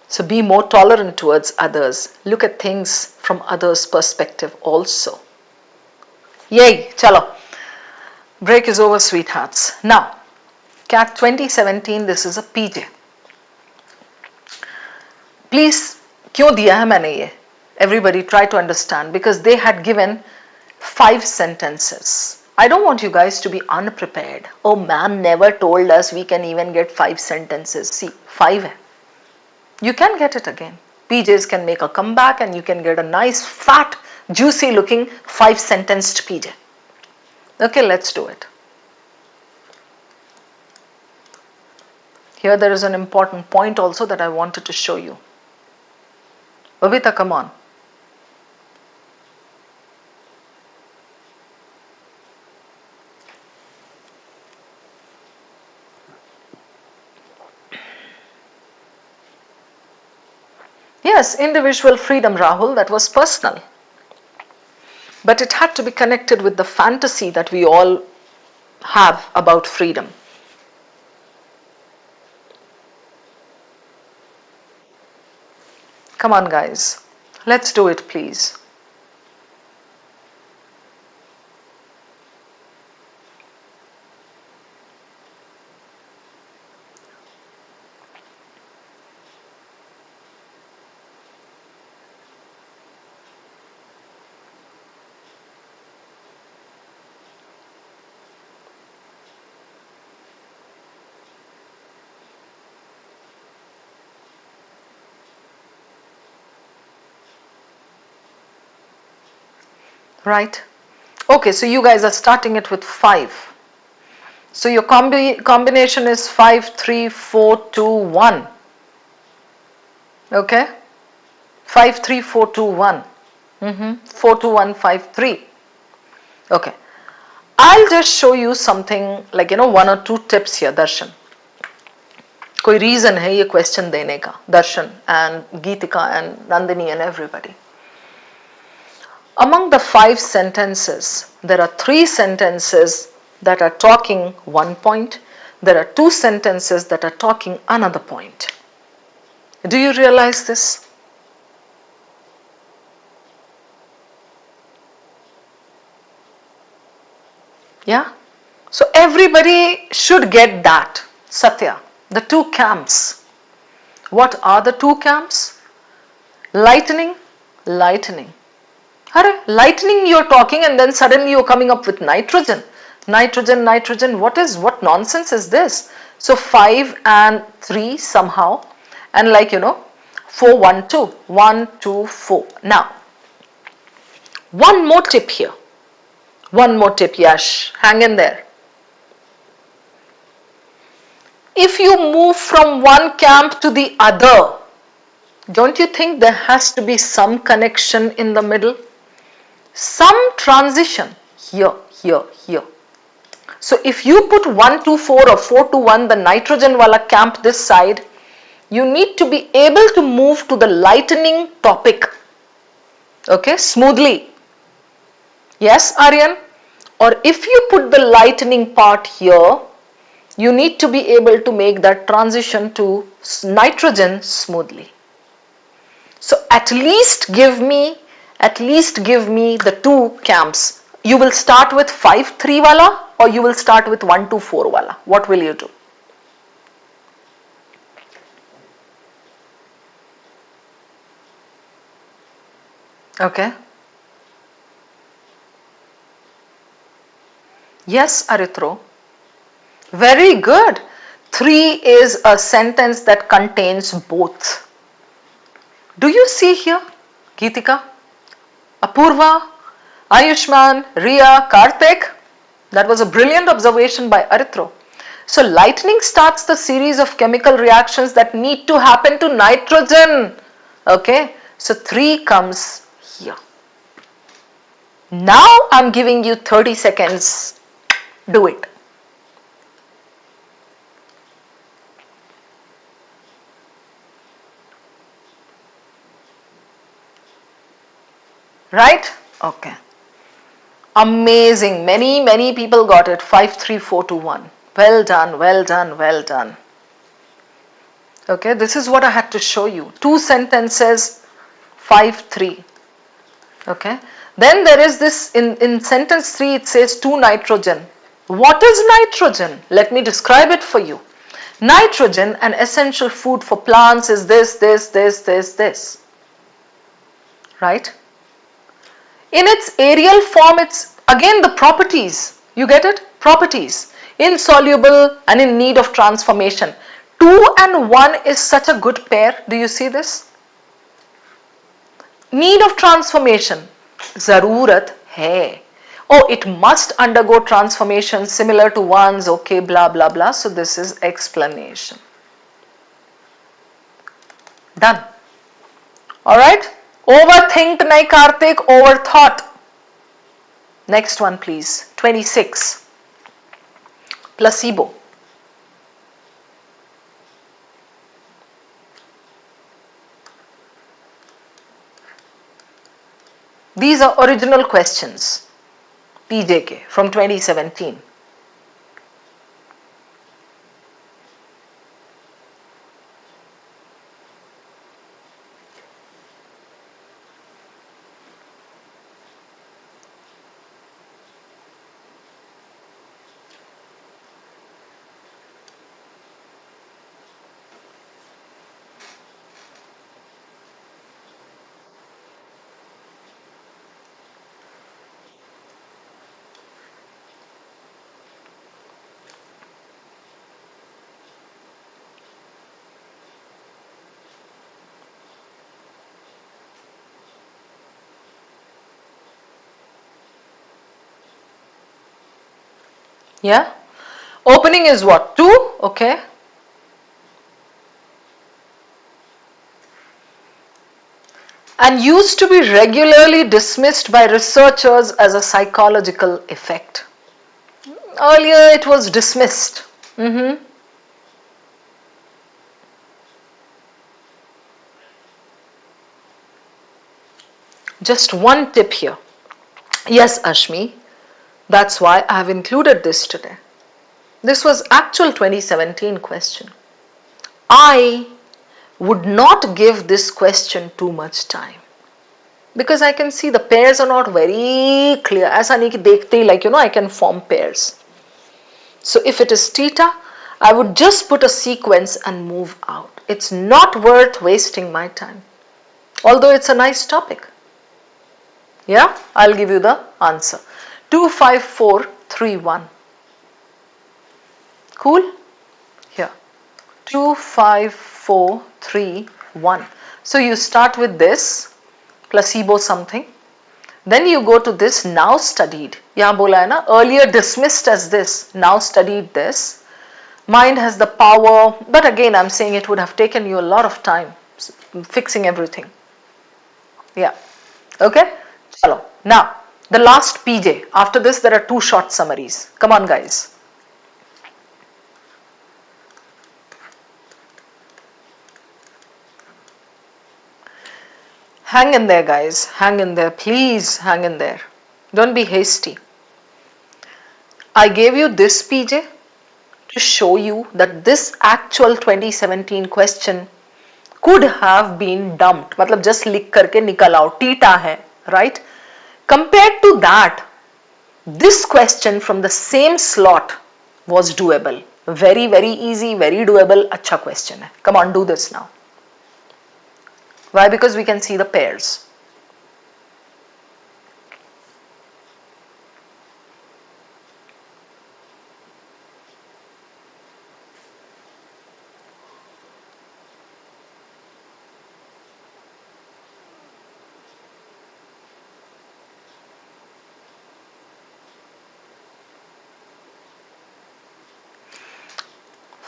So be more tolerant towards others. Look at things from others' perspective also. Yay, chalo. Break is over, sweethearts. Now, CAT 2017, this is a PJ. Please, क्यों दिया है मैंने ये? Everybody try to understand, because they had given 5 sentences. I don't want you guys to be unprepared. Oh, ma'am never told us we can even get 5 sentences. See, 5 hai. You can get it again. PJs can make a comeback and you can get a nice, fat, juicy looking 5-sentenced PJ. Okay, let's do it. Here there is an important point also that I wanted to show you. Babita, come on. Yes, individual freedom, Rahul, that was personal. But it had to be connected with the fantasy that we all have about freedom. Come on, guys. Let's do it, please. Right? Okay, so you guys are starting it with 5. So your combination is 5, 3, 4, 2, 1. Okay? 5, 3, 4, 2, 1. 4, 2, 1, 5, 3. Okay. I'll just show you something like, 1 or 2 tips here, Darshan. कोई reason है ये question देने का, Darshan and Geetika and Nandini and everybody. Among the 5 sentences, there are 3 sentences that are talking one point. There are 2 sentences that are talking another point. Do you realize this? Yeah? So everybody should get that, Satya. The 2 camps. What are the 2 camps? Lightning, lightning. Lightning you're talking and then suddenly you're coming up with nitrogen. Nitrogen, nitrogen, what nonsense is this? So 5 and 3 somehow, and 4, 1, 2. 1, 2, 4. Now, one more tip here. One more tip, Yash. Hang in there. if you move from one camp to the other, don't you think there has to be some connection in the middle? Some transition here, here, here. So if you put 1 to 4 or 4 to 1, the nitrogen wala camp this side, you need to be able to move to the lightening topic, okay, smoothly. Yes, Aryan? Or if you put the lightening part here, you need to be able to make that transition to nitrogen smoothly. So at least give me the two camps. You will start with 5-3 wala or you will start with 1-4 wala. What will you do? Okay. Yes, Arithro. Very good. 3 is a sentence that contains both. Do you see here, Geetika, Apurva, Ayushman, Riya, Karthik? That was a brilliant observation by Arithro. So lightning starts the series of chemical reactions that need to happen to nitrogen. Okay, so 3 comes here. Now I'm giving you 30 seconds. Do it. Right? Okay. Amazing. Many people got it. 5, 3, 4 to 1. Well done, well done, well done. Okay, this is what I had to show you. 2 sentences, 5, 3. Okay. Then there is this, in sentence 3 it says 2 nitrogen. What is nitrogen? Let me describe it for you. Nitrogen, an essential food for plants, is this. Right? In its aerial form, it's again the properties. You get it? Properties. Insoluble and in need of transformation. 2 and 1 is such a good pair. Do you see this? Need of transformation. Zarurat hai. Oh, it must undergo transformation similar to 1's. Okay, blah, blah, blah. So this is explanation. Done. Alright? Overthink nahi Karthik, overthought. Next one please. 26. Placebo. These are original questions. PJK from 2017. Yeah. Opening is what? 2. Okay. And used to be regularly dismissed by researchers as a psychological effect. Earlier it was dismissed. Just one tip here. Yes, Ashmi. That's why I have included this today. This was actual 2017 question. I would not give this question too much time because I can see the pairs are not very clear. Aisa nahi ki dekhte like I can form pairs. So if it is theta, I would just put a sequence and move out. It's not worth wasting my time. Although it's a nice topic. Yeah, I'll give you the answer. 2, 5, 4, 3, 1. Cool? Here. 2, 5, 4, 3, 1. So you start with this, placebo something. Then you go to this, now studied. Yahan bola hai na, earlier dismissed as this, now studied this. Mind has the power, but again I'm saying it would have taken you a lot of time fixing everything. Yeah. Okay. Chalo. Now the last PJ. After this there are two short summaries. Come on guys. Hang in there guys. Hang in there. Please hang in there. Don't be hasty. I gave you this PJ to show you that this actual 2017 question could have been dumped. मतलब just लिख करके निकल आओ, theta है, right? Compared to that, this question from the same slot was doable. Very, very easy, very doable, अच्छा question है. Come on, do this now. Why? Because we can see the pairs.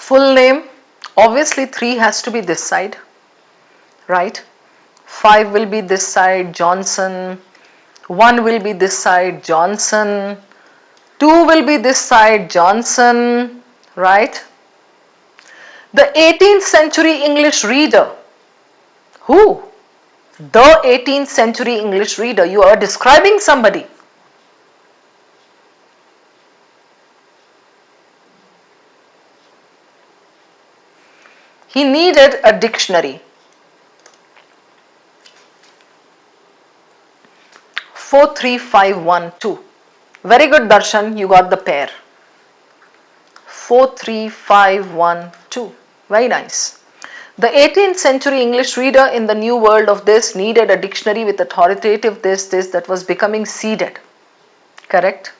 Full name, obviously 3 has to be this side, right? 5 will be this side, Johnson. 1 will be this side, Johnson. 2 will be this side, Johnson, right? The 18th century English reader. Who? The 18th century English reader. You are describing somebody. He needed a dictionary. 43512. Very good, Darshan. You got the pair. 43512. Very nice. The 18th century English reader in the new world of this needed a dictionary with authoritative this that was becoming seeded. Correct?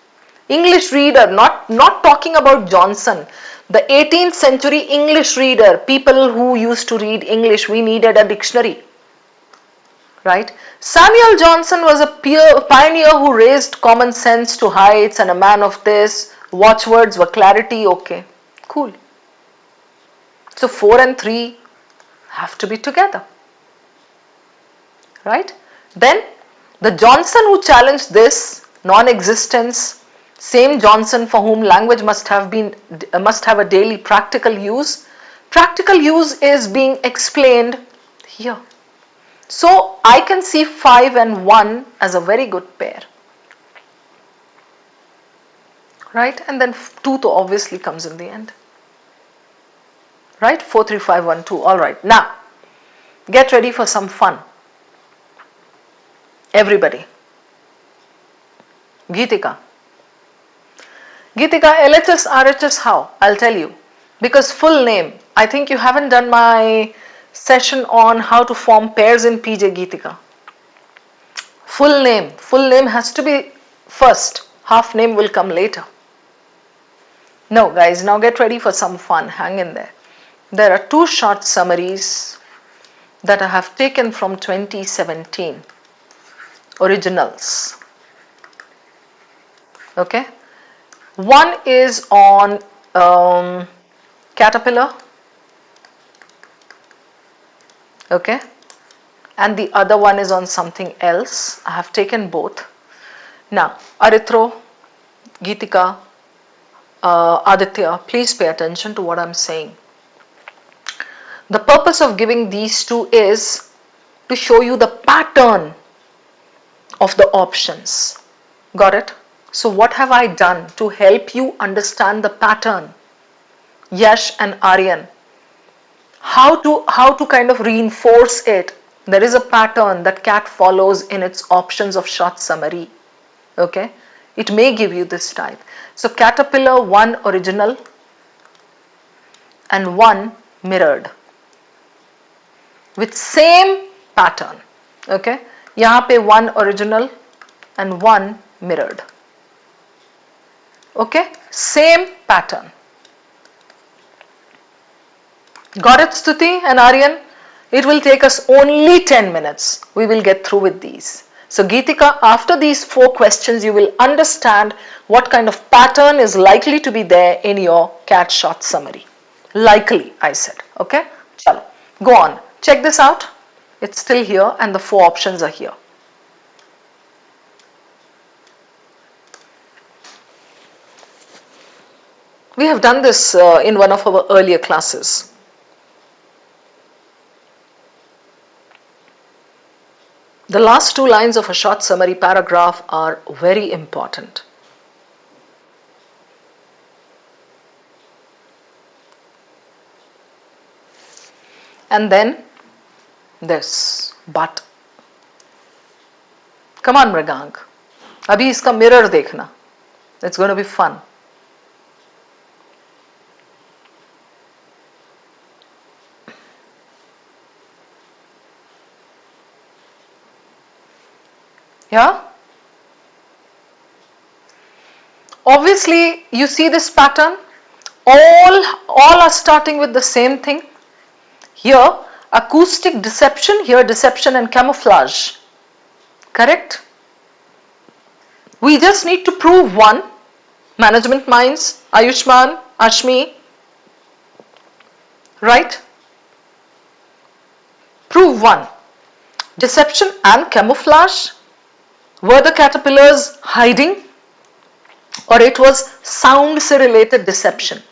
English reader, not talking about Johnson. The 18th century English reader, people who used to read English, we needed a dictionary. Right? Samuel Johnson was a pioneer who raised common sense to heights and a man of this. Watchwords were clarity. Okay, cool. So 4 and 3 have to be together. Right? Then the Johnson who challenged this non-existence, same Johnson for whom language must have a daily practical use. Practical use is being explained here. So I can see 5 and 1 as a very good pair. Right? And then 2 to obviously comes in the end. Right? 43512. Alright. Now, get ready for some fun. Everybody. Geetika. Geetika, LHS, RHS, how? I'll tell you. Because full name. I think you haven't done my session on how to form pairs in PJ, Geetika. Full name has to be first. Half name will come later. No, guys, now get ready for some fun. Hang in there. There are 2 short summaries that I have taken from 2017 originals. Okay. One is on caterpillar. Okay. And the other one is on something else. I have taken both. Now, Arithro, Geetika, Aditya, please pay attention to what I'm saying. The purpose of giving these 2 is to show you the pattern of the options. Got it? So what have I done to help you understand the pattern? Yash and Aryan. How to kind of reinforce it. There is a pattern that CAT follows in its options of short summary. Okay? It may give you this type. So caterpillar, 1 original and 1 mirrored. With same pattern. Okay? यहाँ पे 1 original and 1 mirrored. Okay? Same pattern. Got it, Stuti and Aryan? It will take us only 10 minutes. We will get through with these. So Geetika, after these 4 questions, you will understand what kind of pattern is likely to be there in your CAT short summary. Likely, I said. Okay? Chalo. Go on. Check this out. It's still here and the 4 options are here. We have done this in one of our earlier classes. The last 2 lines of a short summary paragraph are very important. And then this, but. Come on, Mrigang. Abhi iska mirror dekhna. It's going to be fun. Yeah? Obviously, you see this pattern. All are starting with the same thing. Here, acoustic deception, here deception and camouflage. Correct? We just need to prove one. Management minds, Ayushman, Ashmi. Right? Prove one. Deception and camouflage. Were the caterpillars hiding? Or it was sound se related deception?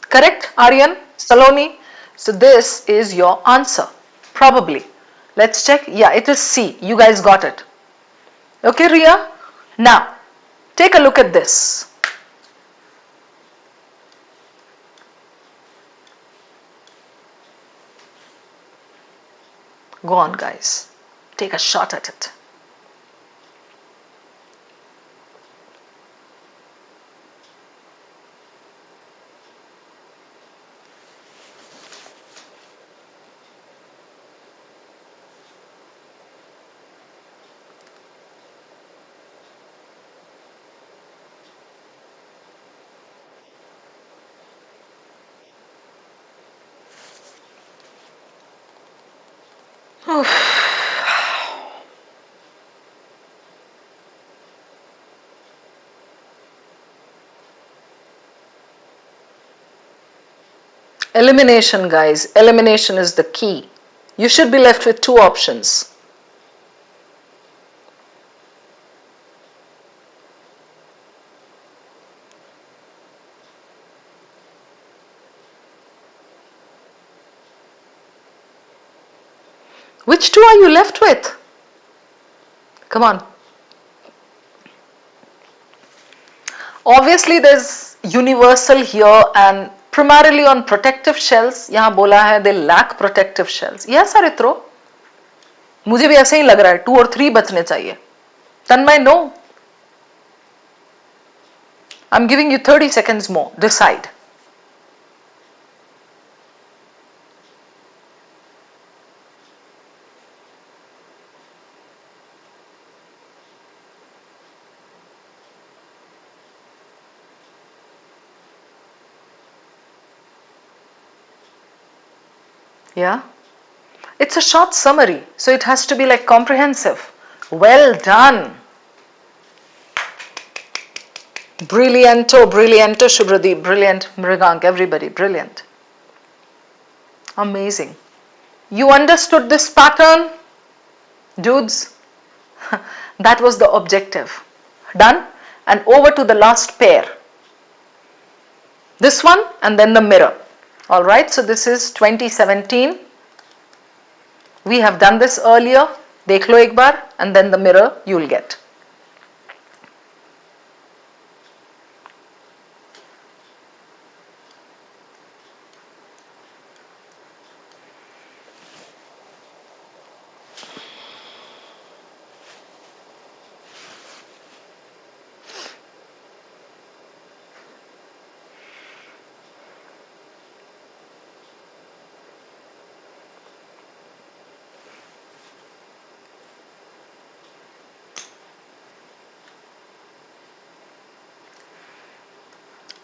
Correct, Aryan, Saloni? So this is your answer. Probably. Let's check. Yeah, it is C. You guys got it. Okay, Ria? Now, take a look at this. Go on, guys. Take a shot at it. Elimination, guys. Elimination is the key. You should be left with 2 options. Which 2 are you left with? Come on. Obviously, there's universal here and primarily on protective shells. यहाँ बोला है they lack protective shells. Yes, Aritro. मुझे भी ऐसे ही लग रहा है 2 और 3 बचने चाहिए. Tanmay, no. I'm giving you 30 seconds more. Decide. Yeah, it's a short summary, so it has to be like comprehensive. Well done. Brillianto, brillianto, Shubhradeep, brilliant, Mrigank, everybody, brilliant. Amazing. You understood this pattern, dudes? That was the objective. Done? And over to the last pair. This one and then the mirror. Alright, so this is 2017. We have done this earlier. Dekh lo ek bar, and then the mirror you will get.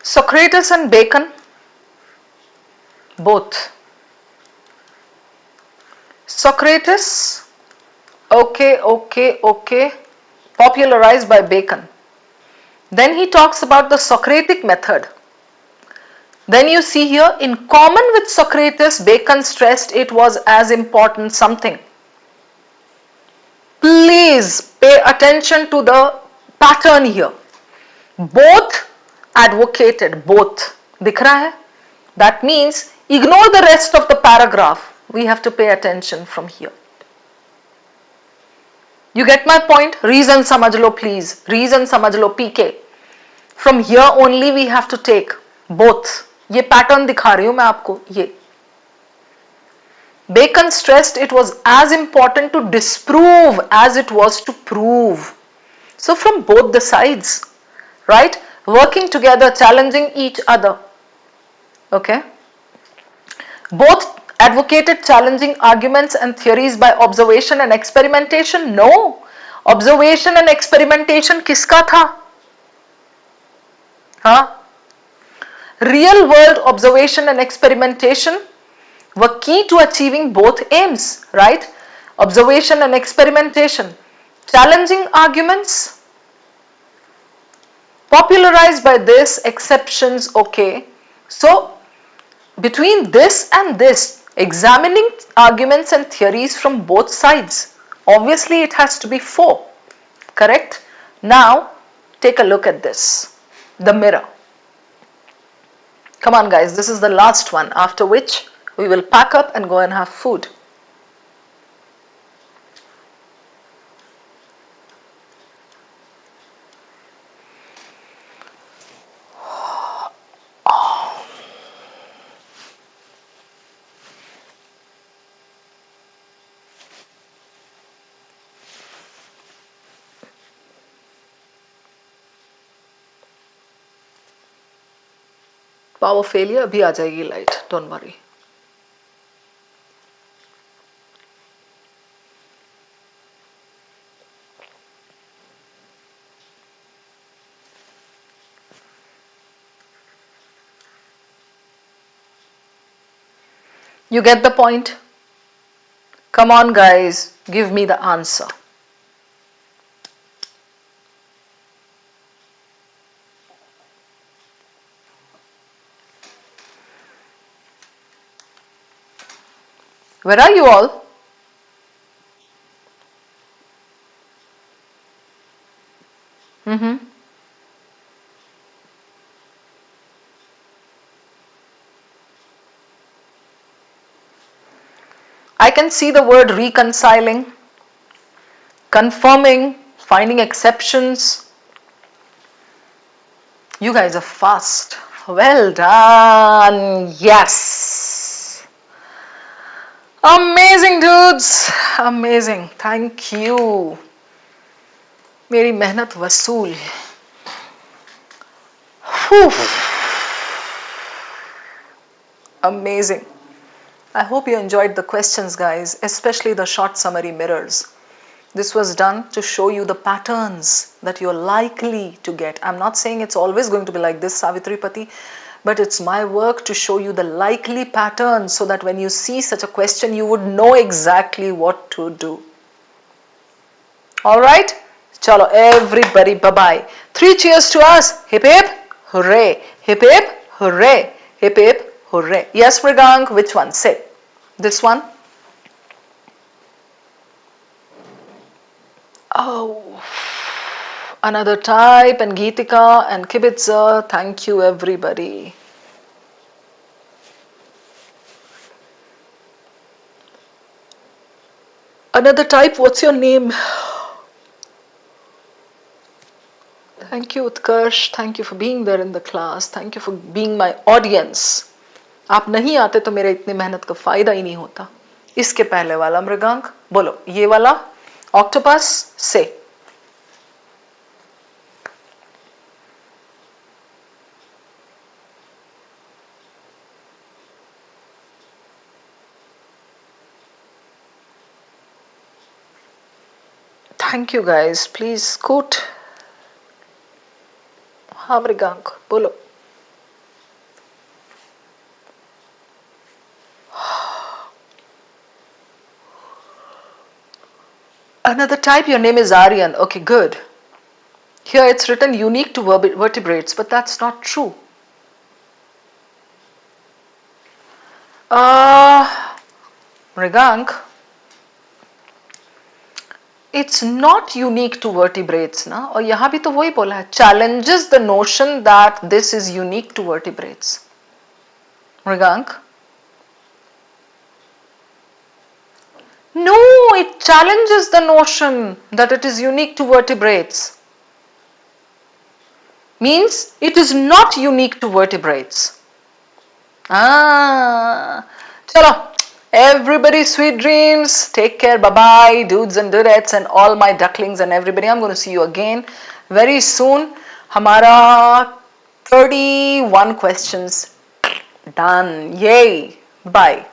Socrates and Bacon, both. Socrates, Okay. Popularized by Bacon. Then he talks about the Socratic method. Then you see here, in common with Socrates, Bacon stressed it was as important something. Please pay attention to the pattern here. Both advocated, both. दिख रहा है? That means ignore the rest of the paragraph. We have to pay attention from here. You get my point? Reason समझ लो please. Reason समझ लो PK. From here only we have to take both. ये pattern दिखा रही हूं मैं आपको ये. Bacon stressed it was as important to disprove as it was to prove. So from both the sides, right? Working together, challenging each other. Okay? Both advocated challenging arguments and theories by observation and experimentation. No. Observation and experimentation किसका था? हाँ? Real world observation and experimentation were key to achieving both aims, right? Observation and experimentation. Challenging arguments, popularized by this, exceptions, okay. So, between this and this, examining arguments and theories from both sides, obviously it has to be 4, correct? Now, take a look at this, the mirror. Come on guys, this is the last one, after which we will pack up and go and have food. Power failure, अभी आ जाएगी light, don't worry. You get the point? Come on guys, give me the answer. Where are you all? I can see the word reconciling, confirming, finding exceptions. You guys are fast. Well done. Yes. Amazing dudes. Amazing. Thank you. मेरी मेहनत वसूल. Amazing. I hope you enjoyed the questions, guys, especially the short summary mirrors. This was done to show you the patterns that you're likely to get. I'm not saying it's always going to be like this, Savitri Pati, but it's my work to show you the likely patterns so that when you see such a question, you would know exactly what to do. All right? Chalo, everybody, bye-bye. 3 cheers to us. Hip hip, hooray. Hip hip, hooray. Hip hip, hooray. Yes, Mrigank, which one? Say. This one? Oh, another type, and Geetika and Kibitza. Thank you, everybody. Another type, what's your name? Thank you, Utkarsh. Thank you for being there in the class. Thank you for being my audience. आप नहीं आते तो मेरे इतनी मेहनत का फायदा ही नहीं होता. इसके पहले वाला मृगांक, बोलो, ये वाला, ऑक्टोपस, से. Thank you guys. Please scoot. हाँ मृगांक, बोलो. Another type, your name is Aryan. Okay, good. Here it's written unique to vertebrates, but that's not true. Mrigank, it's not unique to vertebrates ना, और यहाँ भी तो वही बोला है, challenges the notion that this is unique to vertebrates. Mrigank? No, it challenges the notion that it is unique to vertebrates. Means it is not unique to vertebrates. Chalo. Everybody, sweet dreams. Take care. Bye-bye, dudes and dudettes and all my ducklings and everybody. I'm going to see you again very soon. Hamara 31 questions done. Yay. Bye.